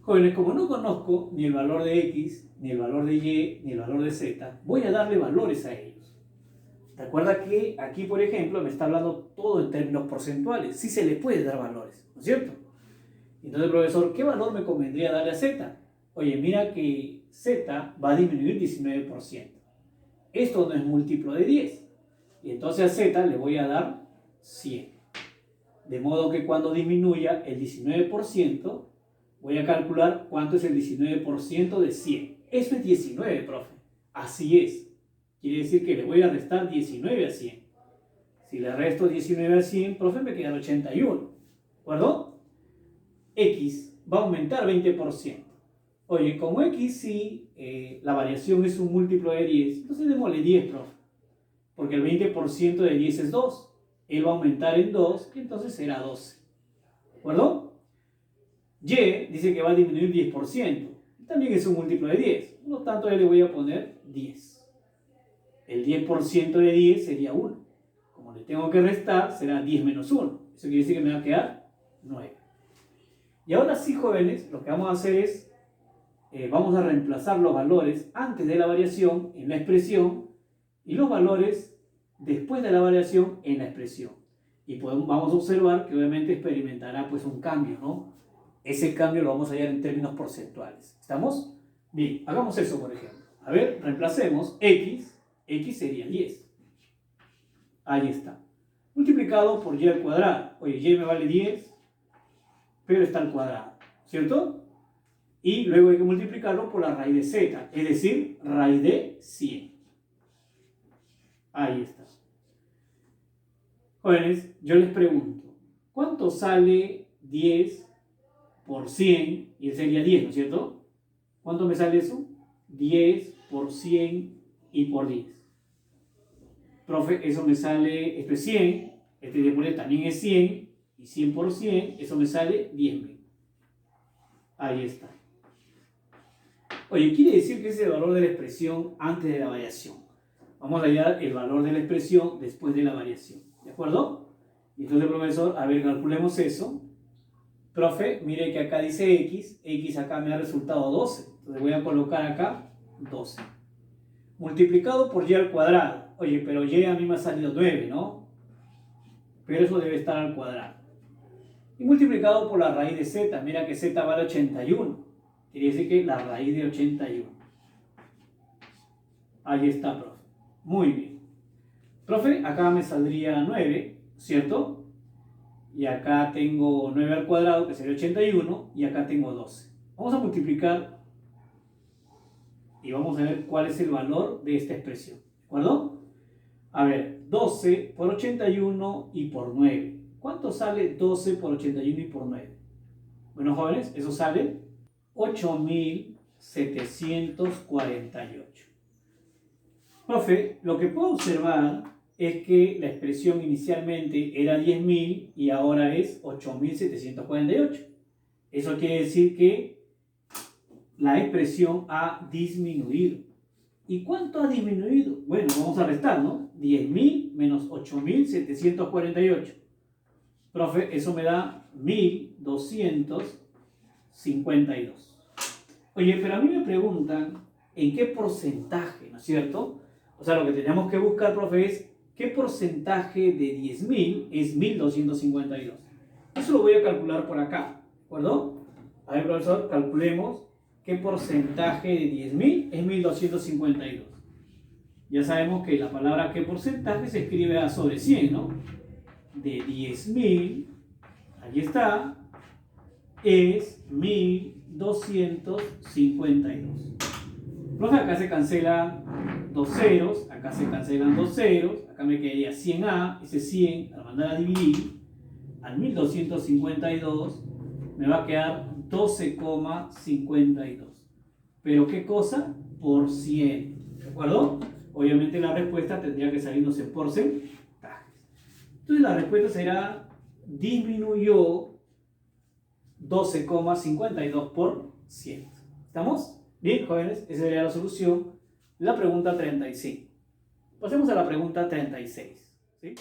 Jóvenes, como no conozco ni el valor de X, ni el valor de Y, ni el valor de Z, voy a darle valores a ellos. Recuerda que aquí, por ejemplo, me está hablando todo en términos porcentuales. Sí se le puede dar valores, ¿no es cierto? Entonces, profesor, ¿qué valor me convendría darle a Z? Oye, mira que Z va a disminuir 19%. Esto no es múltiplo de 10. Y entonces a Z le voy a dar 100. De modo que cuando disminuya el 19%, voy a calcular cuánto es el 19% de 100. Eso es 19, profe. Así es. Quiere decir que le voy a restar 19 a 100. Si le resto 19 a 100, profe, me queda 81. ¿De acuerdo? X va a aumentar 20%. Oye, como X sí, la variación es un múltiplo de 10, entonces démosle 10, profe. Porque el 20% de 10 es 2. Él va a aumentar en 2, y entonces será 12. ¿De acuerdo? Y dice que va a disminuir 10%. También es un múltiplo de 10. Por lo tanto, yo le voy a poner 10. El 10% de 10 sería 1. Como le tengo que restar, será 10 menos 1. Eso quiere decir que me va a quedar 9. Y ahora sí, jóvenes, lo que vamos a hacer es, vamos a reemplazar los valores antes de la variación en la expresión y los valores después de la variación en la expresión. Y vamos a observar que obviamente experimentará pues un cambio, ¿no? Ese cambio lo vamos a hallar en términos porcentuales. ¿Estamos? Bien, hagamos eso, por ejemplo. A ver, reemplacemos X. X sería 10. Ahí está. Multiplicado por Y al cuadrado. Oye, Y me vale 10, pero está al cuadrado, ¿cierto? Y luego hay que multiplicarlo por la raíz de Z, es decir, raíz de 100. Ahí está. Jóvenes, yo les pregunto, ¿cuánto sale 10 por 100? Y sería 10, ¿no es cierto? ¿Cuánto me sale eso? 10 por 100 y por 10. Profe, eso me sale, esto es 100, este de por también es 100, y 100 por 100, eso me sale 10.000. Ahí está. Oye, quiere decir que ese es el valor de la expresión antes de la variación. Vamos a hallar el valor de la expresión después de la variación. ¿De acuerdo? Y entonces, profesor, a ver, calculemos eso. Profe, mire que acá dice X. X acá me da resultado 12. Entonces voy a colocar acá 12. Multiplicado por Y al cuadrado. Oye, pero Y a mí me ha salido 9, ¿no? Pero eso debe estar al cuadrado. Y multiplicado por la raíz de Z. Mira que Z vale 81. Quiere decir que la raíz de 81. Ahí está, profe. Muy bien. Profe, acá me saldría 9, ¿cierto? Y acá tengo 9 al cuadrado, que sería 81. Y acá tengo 12. Vamos a multiplicar y vamos a ver cuál es el valor de esta expresión. ¿De acuerdo? A ver, 12 por 81 y por 9. ¿Cuánto sale 12 por 81 y por 9? Bueno, jóvenes, eso sale 8.748. Profe, lo que puedo observar es que la expresión inicialmente era 10.000 y ahora es 8.748. Eso quiere decir que la expresión ha disminuido. ¿Y cuánto ha disminuido? Bueno, vamos a restar, ¿no? 10.000 menos 8.748. Profe, eso me da 1.252. Oye, pero a mí me preguntan en qué porcentaje, ¿no es cierto? O sea, lo que tenemos que buscar, profe, es qué porcentaje de 10.000 es 1.252. Eso lo voy a calcular por acá, ¿de acuerdo? A ver, profesor, calculemos qué porcentaje de 10.000 es 1.252. Ya sabemos que la palabra qué porcentaje se escribe A sobre 100, ¿no? De 10.000, ahí está, es 1.252. Profe, acá se cancelan dos ceros, acá se cancelan dos ceros, acá me quedaría 100A, ese 100, al mandar a dividir, al 1.252 me va a quedar 12,52. ¿Pero qué cosa? Por 100. ¿De acuerdo? Obviamente la respuesta tendría que salirnos en porcentajes. Entonces la respuesta será, disminuyó 12,52%. ¿Estamos? Bien, jóvenes, esa sería la solución. La pregunta 35. Pasemos a la pregunta 36. ¿Sí?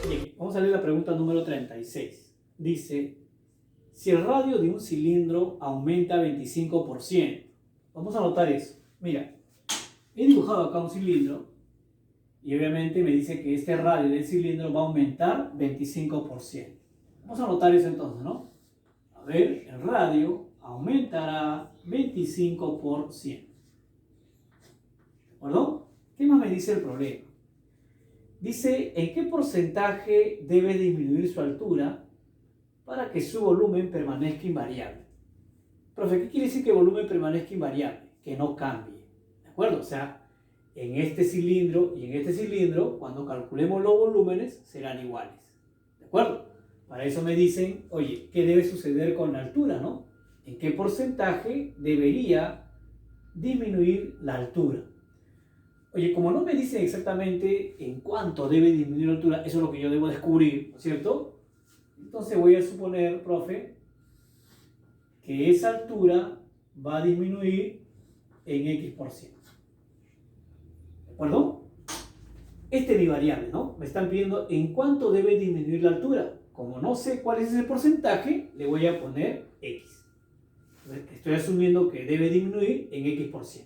Bien, vamos a leer la pregunta número 36. Dice, si el radio de un cilindro aumenta 25%, vamos a anotar eso. Mira, he dibujado acá un cilindro y obviamente me dice que este radio del cilindro va a aumentar 25%. Vamos a anotar eso entonces, ¿no? A ver, el radio aumentará 25%. ¿De acuerdo? ¿Qué más me dice el problema? Dice, ¿en qué porcentaje debe disminuir su altura para que su volumen permanezca invariable? Profe, ¿qué quiere decir que el volumen permanezca invariable? Que no cambie. ¿De acuerdo? O sea, en este cilindro y en este cilindro, cuando calculemos los volúmenes, serán iguales. ¿De acuerdo? Para eso me dicen, oye, ¿qué debe suceder con la altura, no? ¿En qué porcentaje debería disminuir la altura? Oye, como no me dicen exactamente en cuánto debe disminuir la altura, eso es lo que yo debo descubrir, ¿no es cierto? Entonces voy a suponer, profe, que esa altura va a disminuir en X%. ¿De acuerdo? Esta es mi variable, ¿no? Me están pidiendo en cuánto debe disminuir la altura. Como no sé cuál es ese porcentaje, le voy a poner X. Entonces, estoy asumiendo que debe disminuir en X%.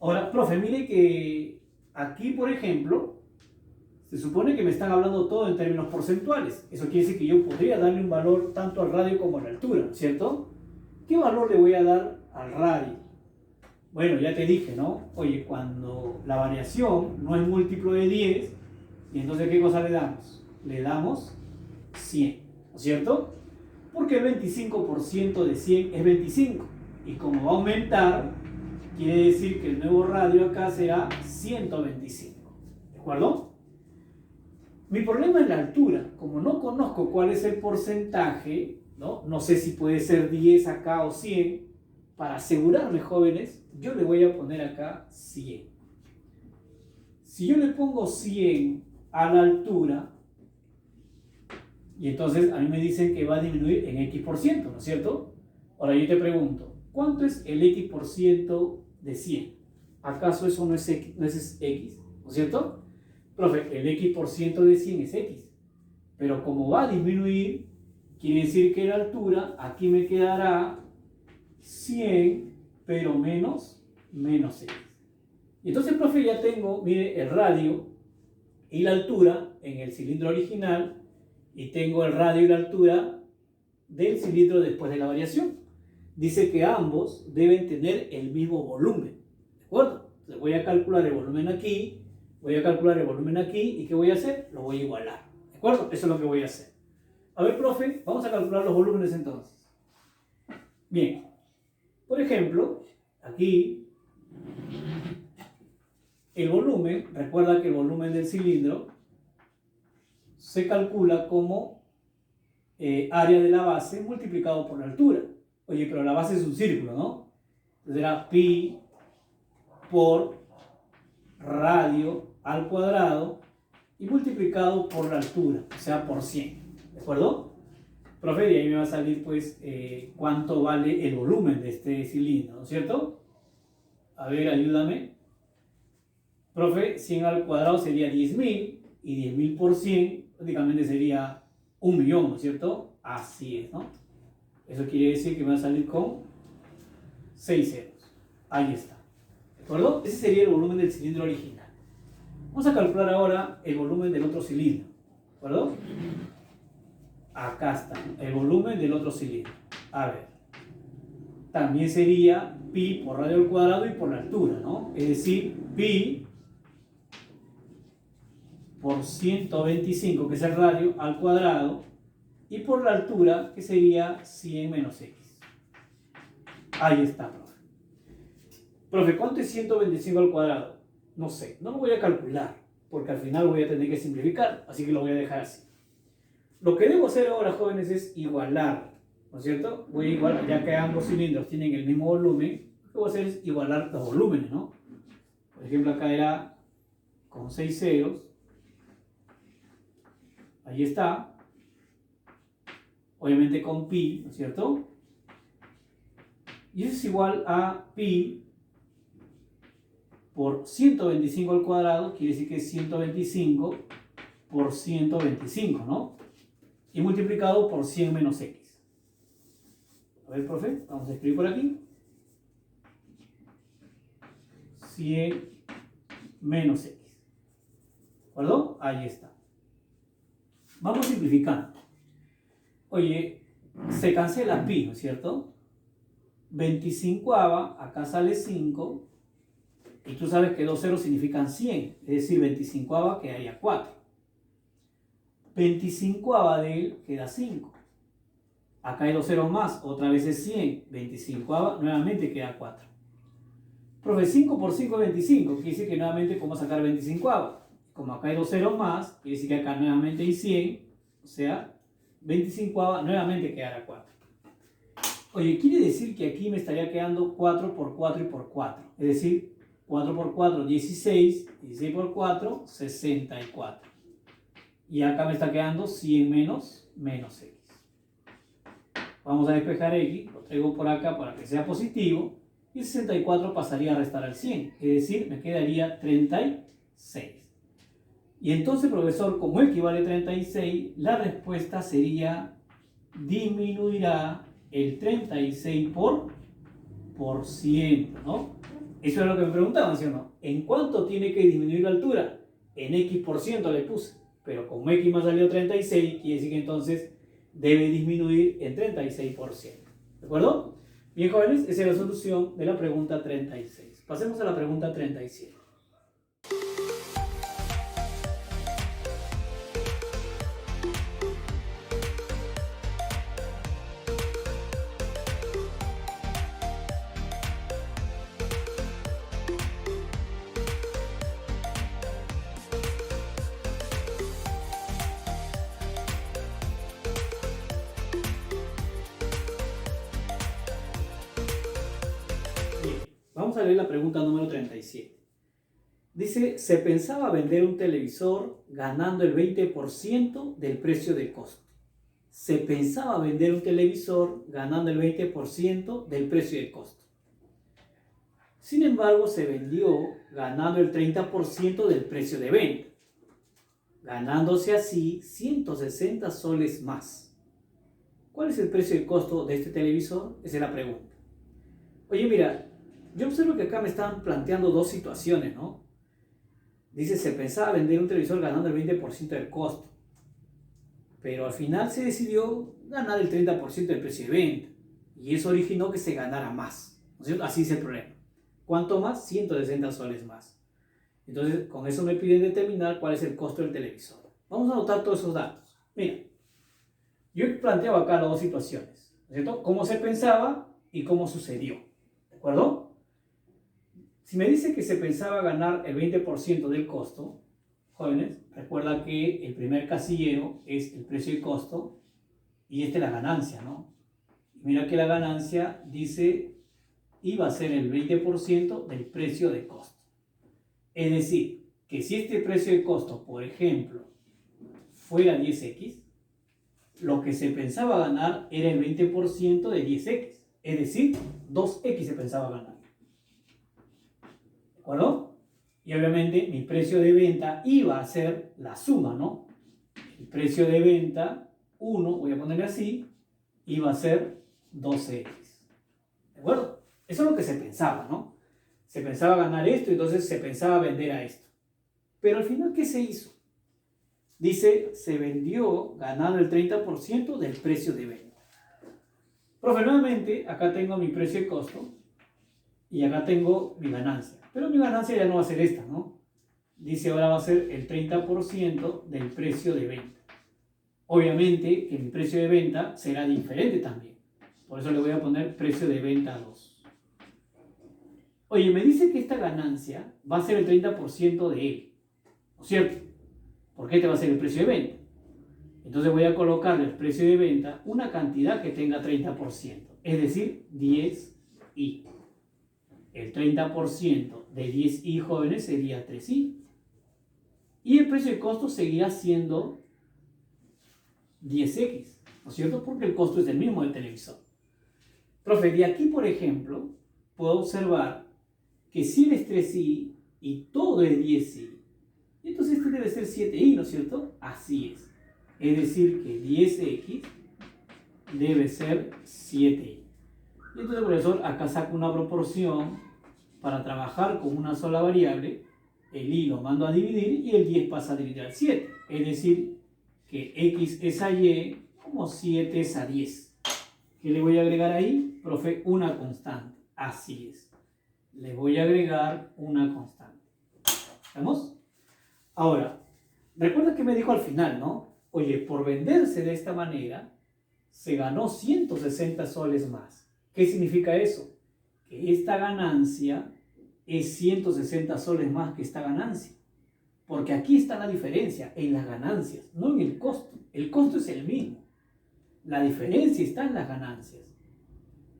Ahora, profe, mire que aquí, por ejemplo, se supone que me están hablando todo en términos porcentuales. Eso quiere decir que yo podría darle un valor tanto al radio como a la altura, ¿cierto? ¿Qué valor le voy a dar al radio? Bueno, ya te dije, ¿no? Oye, cuando la variación no es múltiplo de 10, ¿y entonces qué cosa le damos? Le damos 100, ¿no es cierto? Porque el 25% de 100 es 25. Y como va a aumentar, quiere decir que el nuevo radio acá será 125. ¿De acuerdo? Mi problema es la altura. Como no conozco cuál es el porcentaje, no sé si puede ser 10 acá o 100, para asegurarme, jóvenes, yo le voy a poner acá 100. Si yo le pongo 100 a la altura, y entonces a mí me dicen que va a disminuir en X%, ¿no es cierto? Ahora yo te pregunto, ¿cuánto es el X% de 100? ¿Acaso eso no es X, ¿no es cierto? Profe, el X% de 100 es X, pero como va a disminuir, quiere decir que la altura aquí me quedará 100, pero menos X. Y entonces, profe, ya tengo, mire, el radio y la altura en el cilindro original, y tengo el radio y la altura del cilindro después de la variación. Dice que ambos deben tener el mismo volumen, ¿de acuerdo? Entonces voy a calcular el volumen aquí, voy a calcular el volumen aquí, ¿y qué voy a hacer? Lo voy a igualar, ¿de acuerdo? Eso es lo que voy a hacer. A ver, profe, vamos a calcular los volúmenes entonces. Bien, por ejemplo, aquí, el volumen, recuerda que el volumen del cilindro se calcula como área de la base multiplicado por la altura. Oye, pero la base es un círculo, ¿no? Entonces era pi por radio al cuadrado y multiplicado por la altura, o sea, por 100. ¿De acuerdo? Profe, y ahí me va a salir, pues, cuánto vale el volumen de este cilindro, ¿no es cierto? A ver, ayúdame. Profe, 100 al cuadrado sería 10.000 y 10.000 por 100 prácticamente sería 1.000.000, ¿no es cierto? Así es, ¿no? Eso quiere decir que me va a salir con 6 ceros. Ahí está. ¿De acuerdo? Ese sería el volumen del cilindro original. Vamos a calcular ahora el volumen del otro cilindro. ¿De acuerdo? Acá está, el volumen del otro cilindro. A ver. También sería pi por radio al cuadrado y por la altura, ¿no? Es decir, pi por 125, que es el radio, al cuadrado, y por la altura, que sería 100 menos x. Ahí está, profe. Profe, ¿cuánto es 125 al cuadrado? No sé, no lo voy a calcular, porque al final voy a tener que simplificar, así que lo voy a dejar así. Lo que debo hacer ahora, jóvenes, es igualar, ¿no es cierto? Voy a igualar, ya que ambos cilindros tienen el mismo volumen, lo que voy a hacer es igualar los volúmenes, ¿no? Por ejemplo, acá era con 6 ceros. Ahí está. Obviamente con pi, ¿no es cierto? Y eso es igual a pi por 125 al cuadrado, quiere decir que es 125 por 125, ¿no? Y multiplicado por 100 menos x. A ver, profe, vamos a escribir por aquí. 100 menos x. ¿De acuerdo? Ahí está. Vamos simplificando. Oye, se cancela pi, ¿no es cierto? 25ava, acá sale 5. Y tú sabes que 2 ceros significan 100. Es decir, 25ava quedaría 4. 25ava de él queda 5. Acá hay 2 ceros más, otra vez es 100. 25ava nuevamente queda 4. Profe, 5 por 5 es 25. Quiere decir que nuevamente, ¿cómo sacar 25ava? Como acá hay 2 ceros más, quiere decir que acá nuevamente hay 100. O sea, 25ava nuevamente quedará 4. Oye, quiere decir que aquí me estaría quedando 4 por 4 y por 4. Es decir, 4 por 4, 16. 16 por 4, 64. Y acá me está quedando 100 menos x. Vamos a despejar x. Lo traigo por acá para que sea positivo. Y 64 pasaría a restar al 100. Es decir, me quedaría 36. Y entonces, profesor, como equivale a 36, la respuesta sería, disminuirá el 36 por ciento, ¿no? Eso es lo que me preguntaban, ¿sí o no? ¿En cuánto tiene que disminuir la altura? En x por ciento le puse. Pero como x me ha salido 36, quiere decir que entonces debe disminuir en 36%. ¿De acuerdo? Bien, jóvenes, esa es la solución de la pregunta 36. Pasemos a la pregunta 37. Vamos a leer la pregunta número 37. Dice, se pensaba vender un televisor ganando el 20% del precio de costo. Se pensaba vender un televisor ganando el 20% del precio de costo. Sin embargo, se vendió ganando el 30% del precio de venta, ganándose así 160 soles más. ¿Cuál es el precio de costo de este televisor? Esa es la pregunta. Oye, mira, yo observo que acá me están planteando dos situaciones, ¿no? Dice, se pensaba vender un televisor ganando el 20% del costo, pero al final se decidió ganar el 30% del precio de venta, y eso originó que se ganara más, ¿no es cierto? Así es el problema. ¿Cuánto más? 160 soles más. Entonces, con eso me piden determinar cuál es el costo del televisor. Vamos a anotar todos esos datos. Mira, yo he planteado acá las dos situaciones, ¿no es cierto? Cómo se pensaba y cómo sucedió, ¿de acuerdo? Si me dice que se pensaba ganar el 20% del costo, jóvenes, recuerda que el primer casillero es el precio y costo y esta es la ganancia, ¿no? Mira que la ganancia dice iba a ser el 20% del precio de costo. Es decir, que si este precio de costo, por ejemplo, fuera 10x, lo que se pensaba ganar era el 20% de 10x, es decir, 2x se pensaba ganar. ¿De acuerdo? Y obviamente mi precio de venta iba a ser la suma, ¿no? El precio de venta, 1, voy a ponerle así, iba a ser 12x. ¿De acuerdo? Eso es lo que se pensaba, ¿no? Se pensaba ganar esto, entonces se pensaba vender a esto. Pero al final, ¿qué se hizo? Dice, se vendió ganando el 30% del precio de venta. Profe, nuevamente, acá tengo mi precio y costo. y acá tengo mi ganancia. Pero mi ganancia ya no va a ser esta, ¿no? Dice ahora va a ser el 30% del precio de venta. Obviamente que mi precio de venta será diferente también. Por eso le voy a poner precio de venta 2. Oye, me dice que esta ganancia va a ser el 30% de él, ¿no es cierto? Porque este va a ser el precio de venta. Entonces voy a colocarle el precio de venta una cantidad que tenga 30%, es decir, 10i. El 30% de 10i jóvenes sería 3i. Y el precio de costo seguirá siendo 10x, ¿no es cierto? Porque el costo es el mismo del televisor. Profe, de aquí, por ejemplo, puedo observar que si él es 3i y todo es 10i, entonces este debe ser 7i, ¿no es cierto? Así es. Es decir, que 10x debe ser 7i. Y entonces, profesor, acá saco una proporción para trabajar con una sola variable. El i lo mando a dividir y el 10 pasa a dividir al 7. Es decir, que x es a y como 7 es a 10. ¿Qué le voy a agregar ahí? Profe, una constante. Así es. Le voy a agregar una constante. ¿Estamos? Ahora, recuerda que me dijo al final, ¿no? Oye, por venderse de esta manera, se ganó 160 soles más. ¿Qué significa eso? Que esta ganancia es 160 soles más que esta ganancia. Porque aquí está la diferencia, en las ganancias, no en el costo. El costo es el mismo. La diferencia está en las ganancias.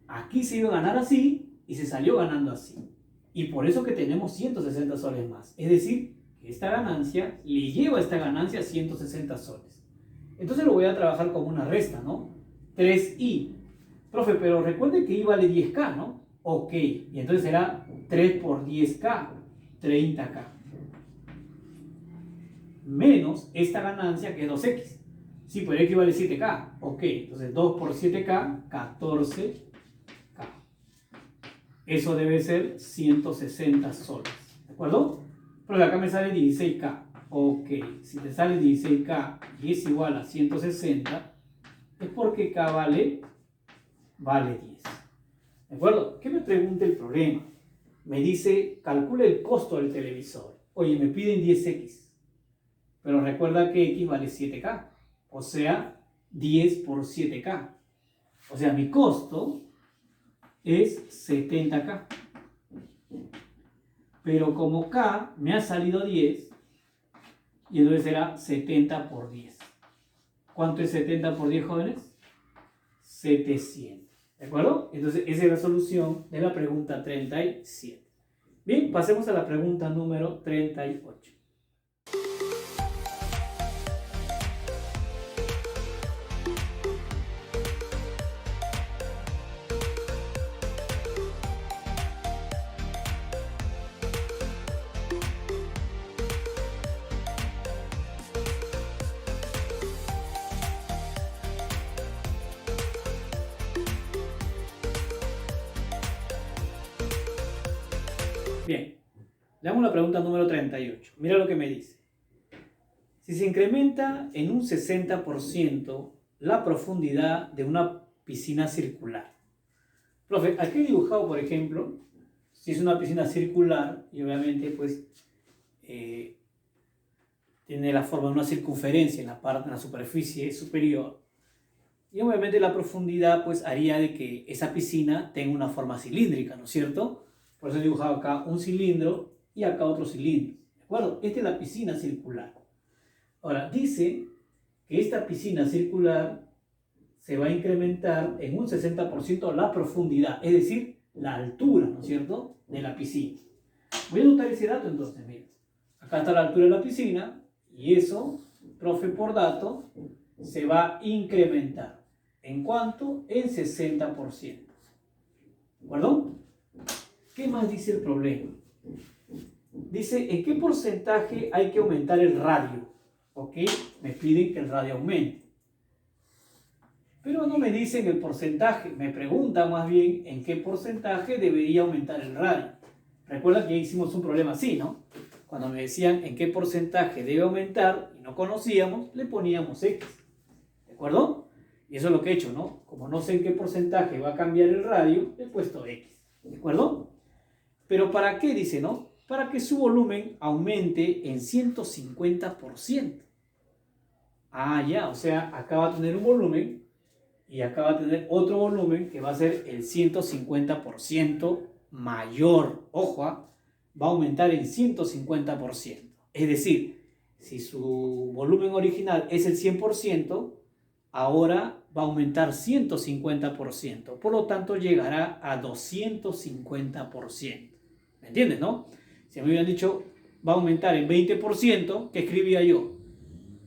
Aquí se iba a ganar así y se salió ganando así. Y por eso que tenemos 160 soles más. Es decir, que esta ganancia le lleva a esta ganancia 160 soles. Entonces lo voy a trabajar como una resta, ¿no? 3i. Profe, pero recuerde que i vale 10k, ¿no? Ok. Y entonces será 3 por 10k, 30k. Menos esta ganancia que es 2x. Sí, pero x vale 7k. Ok, entonces 2 por 7k, 14k. Eso debe ser 160 soles. ¿De acuerdo? Pero acá me sale 16k. Ok, si te sale 16k y es igual a 160, es porque k vale 10. ¿De acuerdo? ¿Qué me pregunta el problema? Me dice, calcula el costo del televisor. Oye, me piden 10x. Pero recuerda que x vale 7k. O sea, 10 por 7k. O sea, mi costo es 70k. Pero como k me ha salido 10, y entonces será 70 por 10. ¿Cuánto es 70 por 10, jóvenes? 700. ¿De acuerdo? Entonces, esa es la solución de la pregunta 37. Bien, pasemos a la pregunta número 38. Bien, le hago la pregunta número 38. Mira lo que me dice. Si se incrementa en un 60% la profundidad de una piscina circular. Profe, aquí he dibujado, por ejemplo, si es una piscina circular, y obviamente pues tiene la forma de una circunferencia en la superficie superior. Y obviamente la profundidad pues haría de que esa piscina tenga una forma cilíndrica, ¿no es cierto? Por eso he dibujado acá un cilindro y acá otro cilindro. ¿De acuerdo? Esta es la piscina circular. Ahora, dice que esta piscina circular se va a incrementar en un 60% la profundidad, es decir, la altura, ¿no es cierto?, de la piscina. Voy a anotar ese dato entonces, mira. Acá está la altura de la piscina y eso, profe, por dato, se va a incrementar. ¿En cuánto? En 60%. ¿De acuerdo? ¿Qué más dice el problema? Dice, ¿en qué porcentaje hay que aumentar el radio? ¿Ok? Me piden que el radio aumente. Pero no me dicen el porcentaje, me preguntan más bien en qué porcentaje debería aumentar el radio. Recuerda que ya hicimos un problema así, ¿no? Cuando me decían en qué porcentaje debe aumentar y no conocíamos, le poníamos X. ¿De acuerdo? Y eso es lo que he hecho, ¿no? Como no sé en qué porcentaje va a cambiar el radio, le he puesto X. ¿De acuerdo? ¿Pero para qué? Dice, ¿no? Para que su volumen aumente en 150%. Ah, ya, o sea, acá va a tener un volumen y acá va a tener otro volumen que va a ser el 150% mayor. Ojo, va a aumentar en 150%. Es decir, si su volumen original es el 100%, ahora va a aumentar 150%. Por lo tanto, llegará a 250%. ¿Me entiendes, no? Si me hubieran dicho va a aumentar en 20%, ¿qué escribía yo?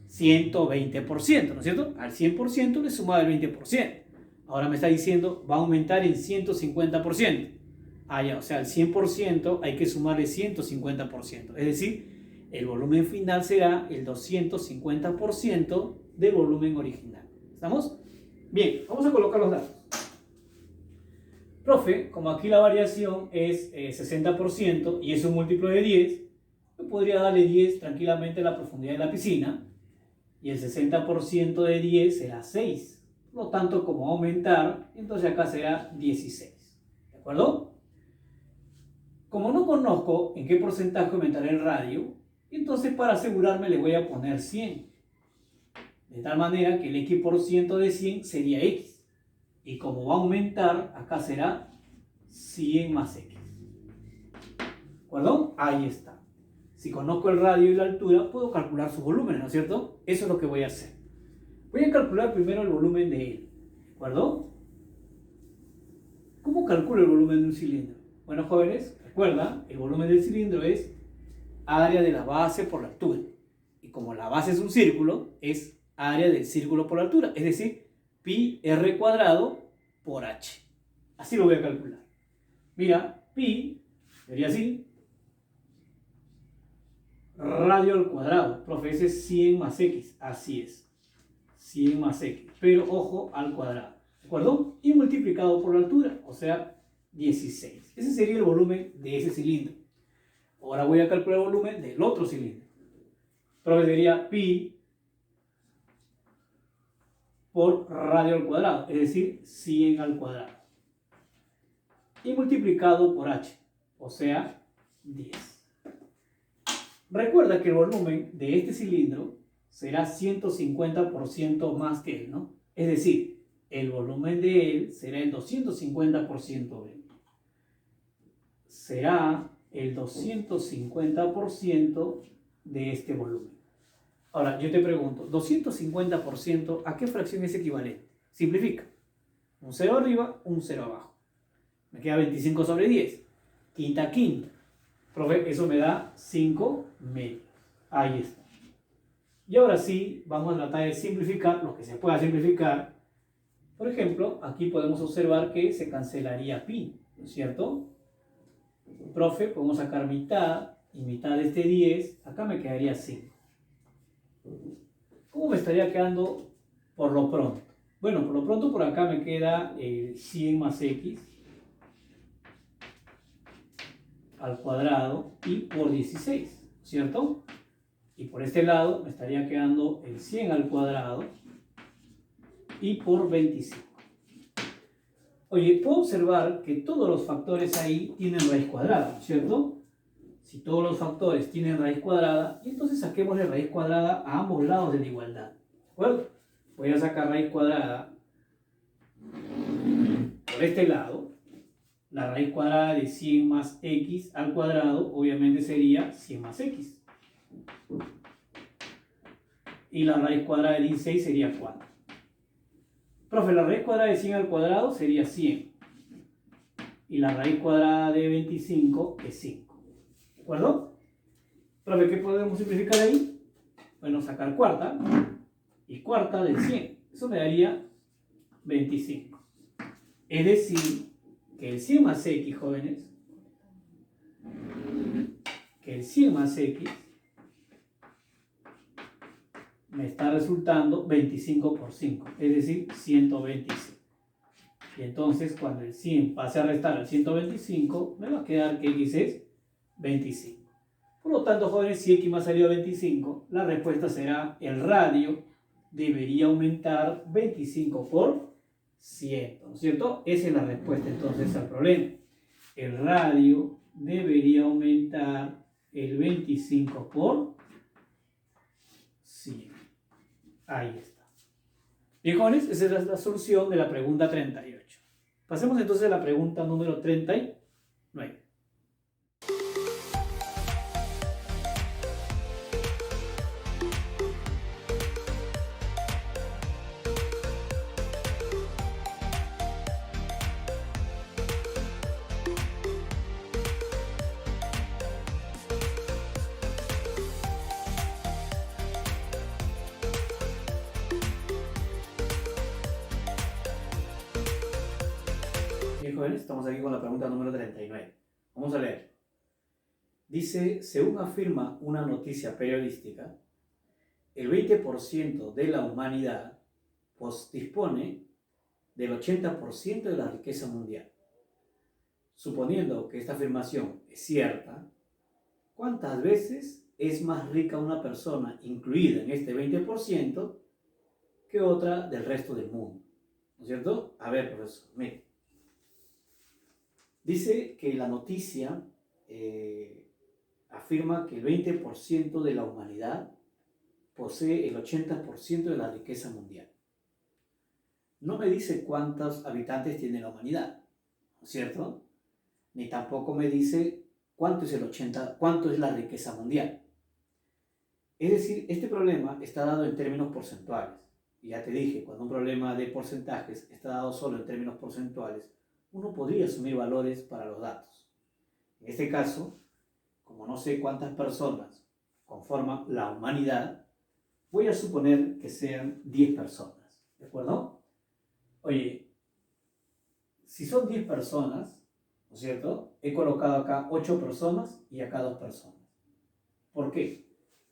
120%, ¿no es cierto? Al 100% le sumaba el 20%. Ahora me está diciendo va a aumentar en 150%. Ah, ya, o sea, al 100% hay que sumarle 150%. Es decir, el volumen final será el 250% del volumen original. ¿Estamos? Bien, vamos a colocar los datos. Profe, como aquí la variación es 60% y es un múltiplo de 10, yo podría darle 10 tranquilamente a la profundidad de la piscina y el 60% de 10 será 6. Por lo tanto, como aumentar, entonces acá será 16. ¿De acuerdo? Como no conozco en qué porcentaje aumentará el radio, entonces para asegurarme le voy a poner 100. De tal manera que el X% de 100 sería X. Y como va a aumentar, acá será 100 más X. ¿De acuerdo? Ahí está. Si conozco el radio y la altura, puedo calcular sus volúmenes, ¿no es cierto? Eso es lo que voy a hacer. Voy a calcular primero el volumen de él. ¿De acuerdo? ¿Cómo calculo el volumen de un cilindro? Bueno, jóvenes, recuerda, el volumen del cilindro es área de la base por la altura. Y como la base es un círculo, es área del círculo por la altura. Es decir, pi r cuadrado por h. Así lo voy a calcular. Mira, pi sería así. Radio al cuadrado. Profe, ese es 100 más x. Así es. 100 más x. Pero ojo al cuadrado. ¿De acuerdo? Y multiplicado por la altura. O sea, 16. Ese sería el volumen de ese cilindro. Ahora voy a calcular el volumen del otro cilindro. Profe, sería pi por radio al cuadrado. Es decir, 100 al cuadrado. Y multiplicado por h. O sea, 10. Recuerda que el volumen de este cilindro será 150% más que él, ¿no? Es decir, el volumen de él será el 250% de él. Será el 250% de este volumen. Ahora, yo te pregunto, 250%, ¿a qué fracción es equivalente? Simplifica. Un 0 arriba, un 0 abajo. Me queda 25 sobre 10. Quinta quinta. Profe, eso me da 5 medios. Ahí está. Y ahora sí, vamos a tratar de simplificar lo que se pueda simplificar. Por ejemplo, aquí podemos observar que se cancelaría pi, ¿no es cierto? Profe, podemos sacar mitad y mitad de este 10. Acá me quedaría 5. ¿Cómo me estaría quedando por lo pronto? Bueno, por lo pronto por acá me queda 100 más x al cuadrado y por 16, ¿cierto? Y por este lado me estaría quedando el 100 al cuadrado y por 25. Oye, puedo observar que todos los factores ahí tienen raíz cuadrada, ¿cierto? Si todos los factores tienen raíz cuadrada, entonces saquémosle raíz cuadrada a ambos lados de la igualdad. ¿De acuerdo? Voy a sacar raíz cuadrada por este lado. La raíz cuadrada de 100 más x al cuadrado obviamente sería 100 más x. Y la raíz cuadrada de 16 sería 4. Profe, la raíz cuadrada de 100 al cuadrado sería 100. Y la raíz cuadrada de 25 es 5. ¿De acuerdo? Profe, ¿qué podemos simplificar ahí? Bueno, sacar cuarta. Y cuarta del 100. Eso me daría 25. Es decir, que el 100 más x, jóvenes, que el 100 más x me está resultando 25 por 5, es decir, 125. Y entonces, cuando el 100 pase a restar al 125, me va a quedar que x es 25. Por lo tanto, jóvenes, si x me ha salido 25, la respuesta será el radio debería aumentar 25 por 100, ¿no es cierto? Esa es la respuesta entonces al problema. El radio debería aumentar el 25 por 100. Ahí está. Bien, jóvenes, esa es la solución de la pregunta 38. Pasemos entonces a la pregunta número 39. Bien, jóvenes, estamos aquí con la pregunta número 39. Vamos a leer. Dice, según afirma una noticia periodística, el 20% de la humanidad dispone del 80% de la riqueza mundial. Suponiendo que esta afirmación es cierta, ¿cuántas veces es más rica una persona incluida en este 20% que otra del resto del mundo? ¿No es cierto? A ver, profesor, mire. Dice que la noticia afirma que el 20% de la humanidad posee el 80% de la riqueza mundial. No me dice cuántos habitantes tiene la humanidad, ¿no es cierto? Ni tampoco me dice cuánto es la riqueza mundial. Es decir, este problema está dado en términos porcentuales. Y ya te dije, cuando un problema de porcentajes está dado solo en términos porcentuales, uno podría asumir valores para los datos. En este caso, como no sé cuántas personas conforman la humanidad, voy a suponer que sean 10 personas, ¿de acuerdo? Oye, si son 10 personas, ¿no es cierto? He colocado acá 8 personas y acá 2 personas. ¿Por qué?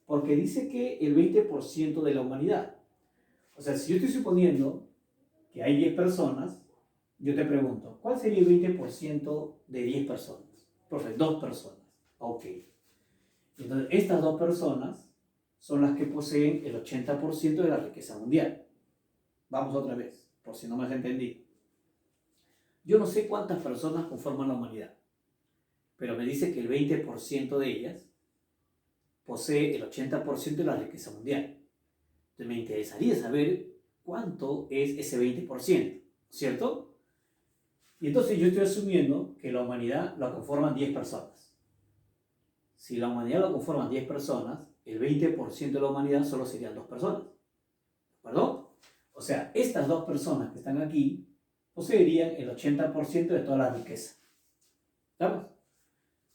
Porque dice que el 20% de la humanidad. O sea, si yo estoy suponiendo que hay 10 personas, yo te pregunto, ¿cuál sería el 20% de 10 personas? Profe, 2 personas. Ok. Entonces, estas 2 personas son las que poseen el 80% de la riqueza mundial. Vamos otra vez, por si no me has entendido. Yo no sé cuántas personas conforman la humanidad, pero me dice que el 20% de ellas posee el 80% de la riqueza mundial. Entonces me interesaría saber cuánto es ese 20%, ¿cierto? Y entonces yo estoy asumiendo que la humanidad la conforman 10 personas. Si la humanidad la conforman 10 personas, el 20% de la humanidad solo serían 2 personas. ¿De acuerdo? O sea, estas 2 personas que están aquí poseerían el 80% de toda la riqueza. ¿Estamos?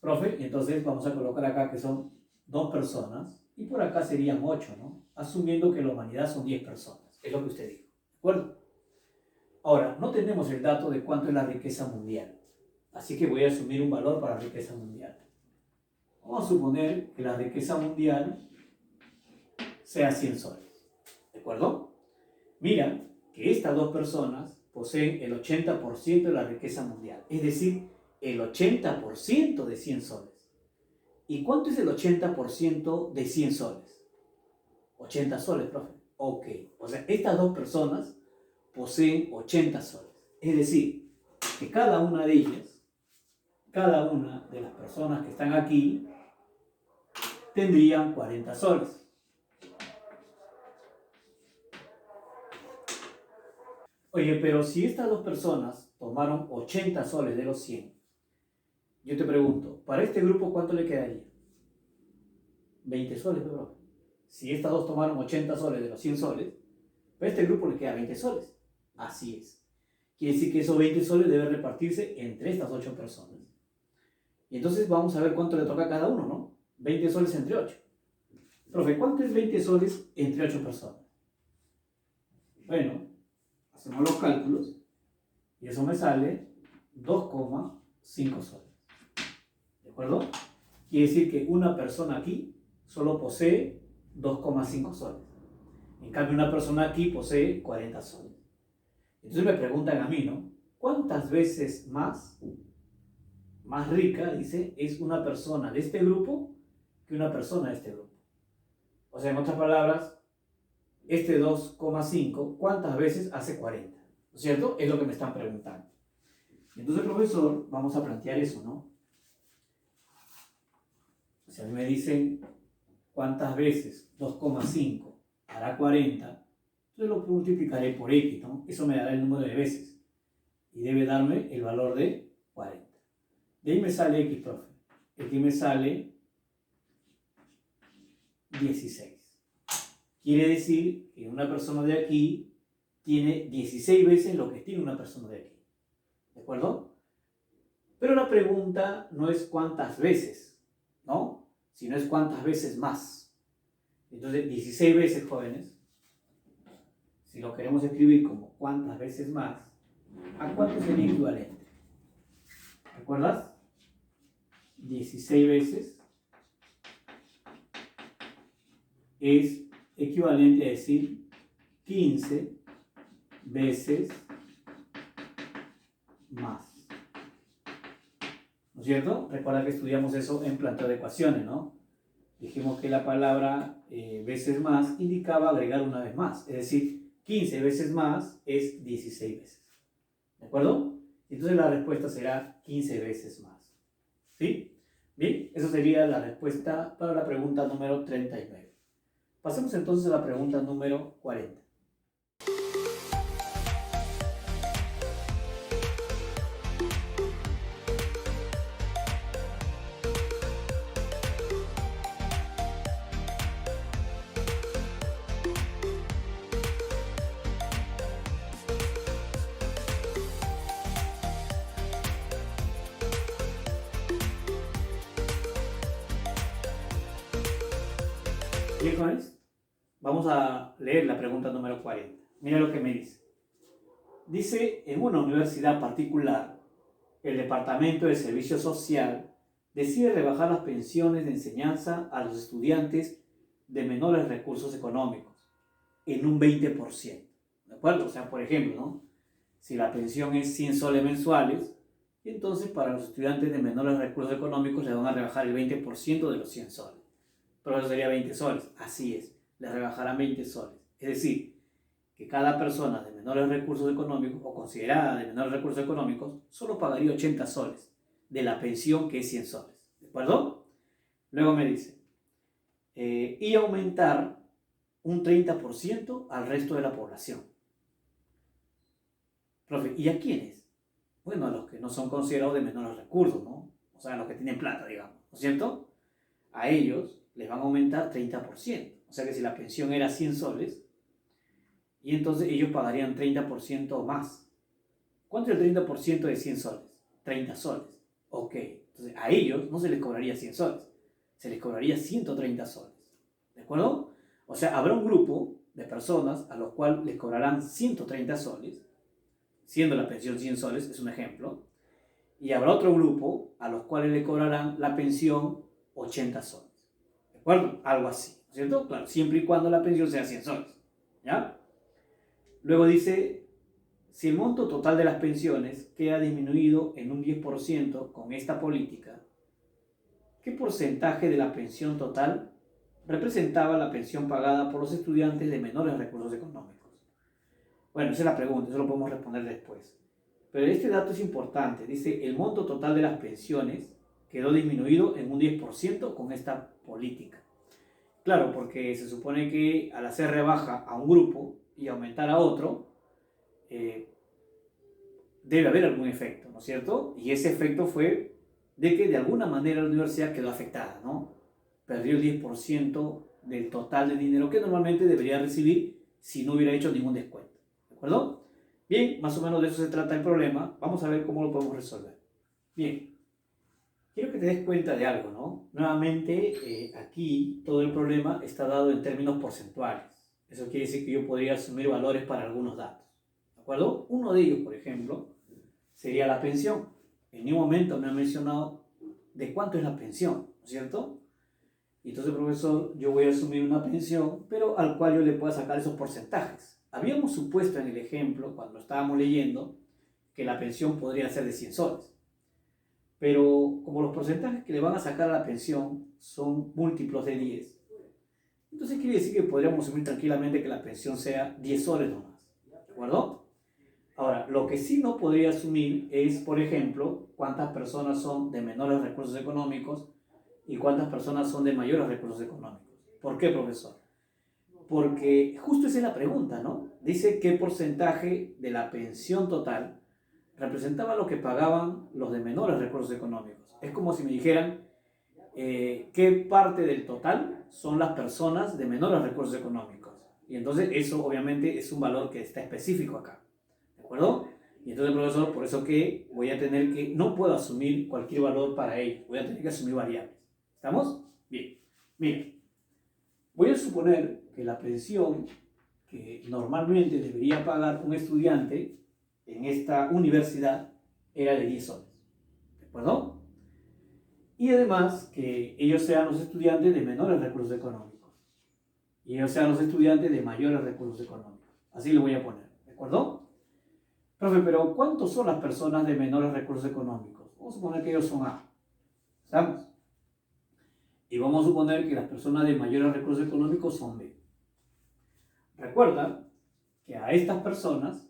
Profe, entonces vamos a colocar acá que son 2 personas y por acá serían 8, ¿no? Asumiendo que la humanidad son 10 personas. Es lo que usted dijo. ¿De acuerdo? Ahora, no tenemos el dato de cuánto es la riqueza mundial. Así que voy a asumir un valor para la riqueza mundial. Vamos a suponer que la riqueza mundial sea 100 soles. ¿De acuerdo? Mira que estas 2 personas poseen el 80% de la riqueza mundial. Es decir, el 80% de 100 soles. ¿Y cuánto es el 80% de 100 soles? 80 soles, profe. Ok. O sea, estas 2 personas poseen 80 soles. Es decir, que cada una de ellas, cada una de las personas que están aquí, tendrían 40 soles. Oye, pero si estas 2 personas tomaron 80 soles de los 100, yo te pregunto, ¿para este grupo cuánto le quedaría? 20 soles, bro. Si estas 2 tomaron 80 soles de los 100 soles, para este grupo le queda 20 soles. Así es. Quiere decir que esos 20 soles deben repartirse entre estas 8 personas. Y entonces vamos a ver cuánto le toca a cada uno, ¿no? 20 soles entre 8. Profe, ¿cuánto es 20 soles entre 8 personas? Bueno, hacemos los cálculos y eso me sale 2,5 soles. ¿De acuerdo? Quiere decir que una persona aquí solo posee 2,5 soles. En cambio, una persona aquí posee 40 soles. Entonces me preguntan a mí, ¿no? ¿Cuántas veces más rica, dice, es una persona de este grupo que una persona de este grupo? O sea, en otras palabras, este 2,5, ¿cuántas veces hace 40? ¿No es cierto? Es lo que me están preguntando. Entonces, profesor, vamos a plantear eso, ¿no? Si a mí me dicen cuántas veces 2,5 hará 40, yo lo multiplicaré por X, ¿no? Eso me dará el número de veces. Y debe darme el valor de 40. De ahí me sale X, profe. Aquí me sale 16. Quiere decir que una persona de aquí tiene 16 veces lo que tiene una persona de aquí. ¿De acuerdo? Pero la pregunta no es cuántas veces, ¿no? Sino es cuántas veces más. Entonces, 16 veces, jóvenes, si lo queremos escribir como cuántas veces más, ¿a cuánto sería equivalente? ¿Recuerdas? 16 veces es equivalente a decir 15 veces más. ¿No es cierto? Recuerda que estudiamos eso en planteo de ecuaciones, ¿no? Dijimos que la palabra veces más indicaba agregar una vez más. Es decir, 15 veces más es 16 veces. ¿De acuerdo? Entonces la respuesta será 15 veces más. ¿Sí? Bien, eso sería la respuesta para la pregunta número 39. Pasemos entonces a la pregunta número 40. Bien, jóvenes, vamos a leer la pregunta número 40. Mira lo que me dice. Dice, en una universidad particular, el Departamento de Servicio Social decide rebajar las pensiones de enseñanza a los estudiantes de menores recursos económicos en un 20%. ¿De acuerdo? O sea, por ejemplo, ¿no? Si la pensión es 100 soles mensuales, entonces para los estudiantes de menores recursos económicos les van a rebajar el 20% de los 100 soles. Pero eso sería 20 soles. Así es, les rebajarán 20 soles. Es decir, que cada persona de menores recursos económicos o considerada de menores recursos económicos solo pagaría 80 soles de la pensión que es 100 soles. ¿De acuerdo? Luego me dice, y aumentar un 30% al resto de la población. Profe, ¿y a quiénes? Bueno, a los que no son considerados de menores recursos, ¿no? O sea, a los que tienen plata, digamos, ¿no es cierto? A ellos les van a aumentar 30%. O sea que si la pensión era 100 soles, y entonces ellos pagarían 30% más. ¿Cuánto es el 30% de 100 soles? 30 soles. Ok, entonces a ellos no se les cobraría 100 soles, se les cobraría 130 soles. ¿De acuerdo? O sea, habrá un grupo de personas a los cuales les cobrarán 130 soles, siendo la pensión 100 soles, es un ejemplo, y habrá otro grupo a los cuales le cobrarán la pensión 80 soles. ¿De acuerdo? Algo así, ¿no es cierto? Claro, siempre y cuando la pensión sea 100 soles. ¿Ya? Luego dice, si el monto total de las pensiones queda disminuido en un 10% con esta política, ¿qué porcentaje de la pensión total representaba la pensión pagada por los estudiantes de menores recursos económicos? Bueno, esa es la pregunta, eso lo podemos responder después. Pero este dato es importante, dice, el monto total de las pensiones quedó disminuido en un 10% con esta política. Claro, porque se supone que al hacer rebaja a un grupo y aumentar a otro, debe haber algún efecto, ¿no es cierto? Y ese efecto fue de que de alguna manera la universidad quedó afectada, ¿no? Perdió el 10% del total de dinero que normalmente debería recibir si no hubiera hecho ningún descuento, ¿de acuerdo? Bien, más o menos de eso se trata el problema. Vamos a ver cómo lo podemos resolver. Bien, quiero que te des cuenta de algo, ¿no? Nuevamente, aquí todo el problema está dado en términos porcentuales. Eso quiere decir que yo podría asumir valores para algunos datos, ¿de acuerdo? Uno de ellos, por ejemplo, sería la pensión. En ningún momento me ha mencionado de cuánto es la pensión, ¿no es cierto? Y entonces, profesor, yo voy a asumir una pensión, pero al cual yo le pueda sacar esos porcentajes. Habíamos supuesto en el ejemplo, cuando estábamos leyendo, que la pensión podría ser de 100 soles. Pero como los porcentajes que le van a sacar a la pensión son múltiplos de 10, entonces quiere decir que podríamos asumir tranquilamente que la pensión sea 10 soles nomás. ¿De acuerdo? Ahora, lo que sí no podría asumir es, por ejemplo, cuántas personas son de menores recursos económicos y cuántas personas son de mayores recursos económicos. ¿Por qué, profesor? Porque justo esa es la pregunta, ¿no? Dice qué porcentaje de la pensión total representaba lo que pagaban los de menores recursos económicos. Es como si me dijeran qué parte del total son las personas de menores recursos económicos. Y entonces eso obviamente es un valor que está específico acá. ¿De acuerdo? Y entonces, profesor, por eso que voy a tener que, no puedo asumir cualquier valor para ello, voy a tener que asumir variables. ¿Estamos? Bien. Mira, voy a suponer que la pensión que normalmente debería pagar un estudiante en esta universidad era de 10 soles. ¿De acuerdo? Y además que ellos sean los estudiantes de menores recursos económicos. Y ellos sean los estudiantes de mayores recursos económicos. Así lo voy a poner. ¿De acuerdo? Profe, pero ¿cuántos son las personas de menores recursos económicos? Vamos a suponer que ellos son A. ¿Estamos? Y vamos a suponer que las personas de mayores recursos económicos son B. Recuerda que a estas personas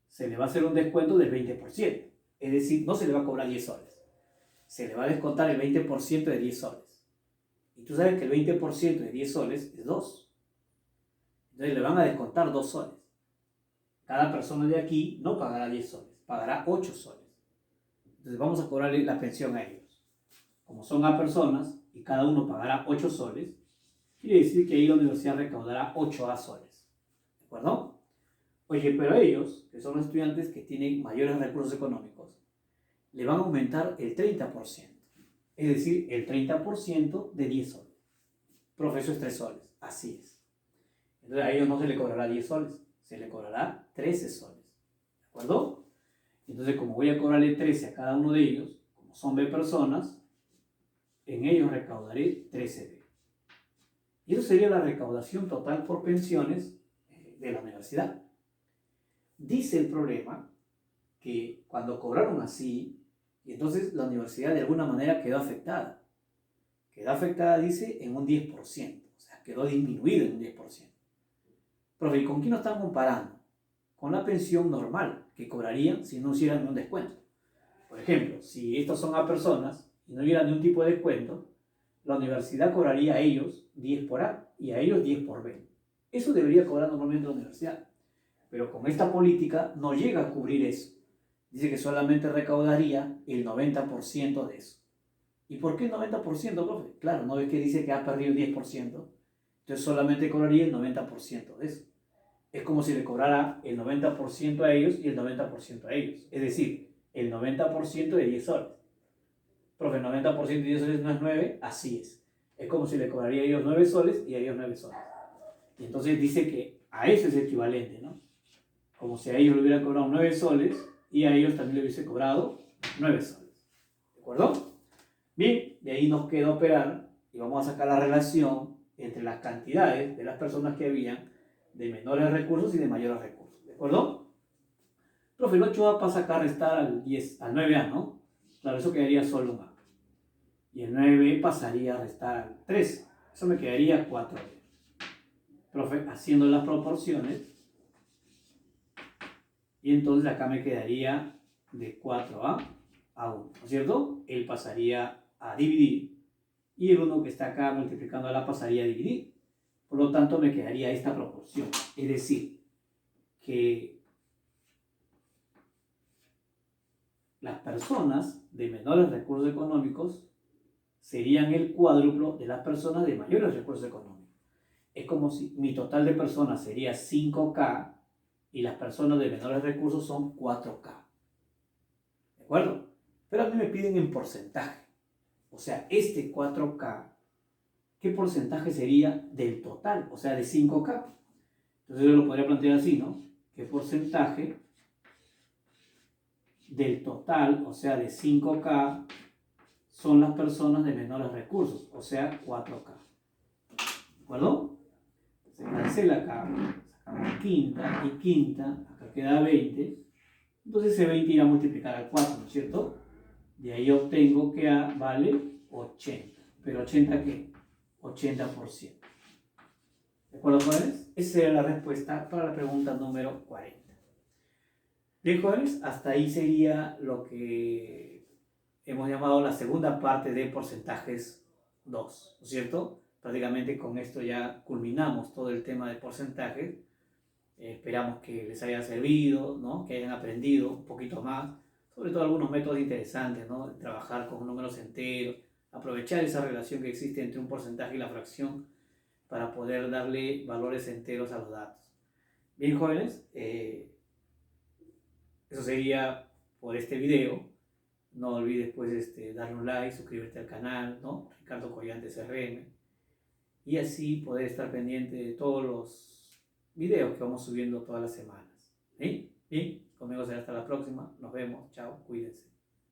se le va a hacer un descuento del 20%. Es decir, no se le va a cobrar 10 soles. Se le va a descontar el 20% de 10 soles. Y tú sabes que el 20% de 10 soles es 2. Entonces le van a descontar 2 soles. Cada persona de aquí no pagará 10 soles, pagará 8 soles. Entonces vamos a cobrarle la pensión a ellos. Como son A personas y cada uno pagará 8 soles, quiere decir que ahí la universidad recaudará 8A soles. ¿De acuerdo? Oye, pero a ellos, que son los estudiantes que tienen mayores recursos económicos, le van a aumentar el 30%. Es decir, el 30% de 10 soles. Profesor, es 3 soles. Así es. Entonces a ellos no se le cobrará 10 soles, se le cobrará 13 soles. ¿De acuerdo? Entonces, como voy a cobrarle 13 a cada uno de ellos, como son B personas, en ellos recaudaré 13B. Y eso sería la recaudación total por pensiones de la universidad. Dice el problema que cuando cobraron así, y entonces la universidad de alguna manera quedó afectada. Quedó afectada, dice, en un 10%. O sea, quedó disminuida en un 10%. Profe, ¿y con quién nos están comparando? Con la pensión normal que cobrarían si no hicieran un descuento. Por ejemplo, si estos son A personas y no hubiera ningún tipo de descuento, la universidad cobraría a ellos 10 por A y a ellos 10 por B. Eso debería cobrar normalmente la universidad. Pero con esta política no llega a cubrir eso. Dice que solamente recaudaría el 90% de eso. ¿Y por qué el 90%, profe? Claro, ¿no ves que dice que ha perdido el 10%? Entonces solamente cobraría el 90% de eso. Es como si le cobrara el 90% a ellos y el 90% a ellos. Es decir, el 90% de 10 soles. Profe, el 90% de 10 soles no es 9, así es. Es como si le cobraría a ellos 9 soles y a ellos 9 soles. Y entonces dice que a eso es equivalente, ¿no? Como si a ellos le hubieran cobrado 9 soles y a ellos también le hubiese cobrado 9 soles. ¿De acuerdo? Bien, de ahí nos queda operar y vamos a sacar la relación entre las cantidades de las personas que habían de menores recursos y de mayores recursos. ¿De acuerdo? Profe, el 8A pasa acá a restar al 9A, ¿no? Claro, eso quedaría solo un A. Y el 9B pasaría a restar al 3. Eso me quedaría 4B. Profe, haciendo las proporciones, y entonces acá me quedaría de 4A a 1, ¿no es cierto? Él pasaría a dividir y el 1 que está acá multiplicando a la pasaría a dividir. Por lo tanto, me quedaría esta proporción. Es decir, que las personas de menores recursos económicos serían el cuádruplo de las personas de mayores recursos económicos. Es como si mi total de personas sería 5K y las personas de menores recursos son 4K. ¿De acuerdo? Pero a mí me piden en porcentaje. O sea, este 4K, ¿qué porcentaje sería del total? O sea, de 5K. Entonces yo lo podría plantear así, ¿no? ¿Qué porcentaje del total, o sea, de 5K, son las personas de menores recursos? O sea, 4K. ¿De acuerdo? Se cancela acá, sacamos quinta y quinta, acá queda 20. Entonces ese 20 irá a multiplicar al 4, ¿no es cierto? De ahí obtengo que A vale 80. ¿Pero 80 qué? 80%. ¿De acuerdo, jóvenes? Esa sería la respuesta para la pregunta número 40. Bien, jóvenes, hasta ahí sería lo que hemos llamado la segunda parte de porcentajes 2, ¿no es cierto? Prácticamente con esto ya culminamos todo el tema de porcentajes. Esperamos que les haya servido, ¿no? Que hayan aprendido un poquito más, sobre todo algunos métodos interesantes, ¿no? De trabajar con números enteros, aprovechar esa relación que existe entre un porcentaje y la fracción para poder darle valores enteros a los datos. Bien, jóvenes, eso sería por este video. No olvides pues darle un like, suscribirte al canal, ¿no? Ricardo Collantes RM. Y así poder estar pendiente de todos los videos que vamos subiendo todas las semanas. ¿Sí? Bien, conmigo será hasta la próxima. Nos vemos. Chao, cuídense.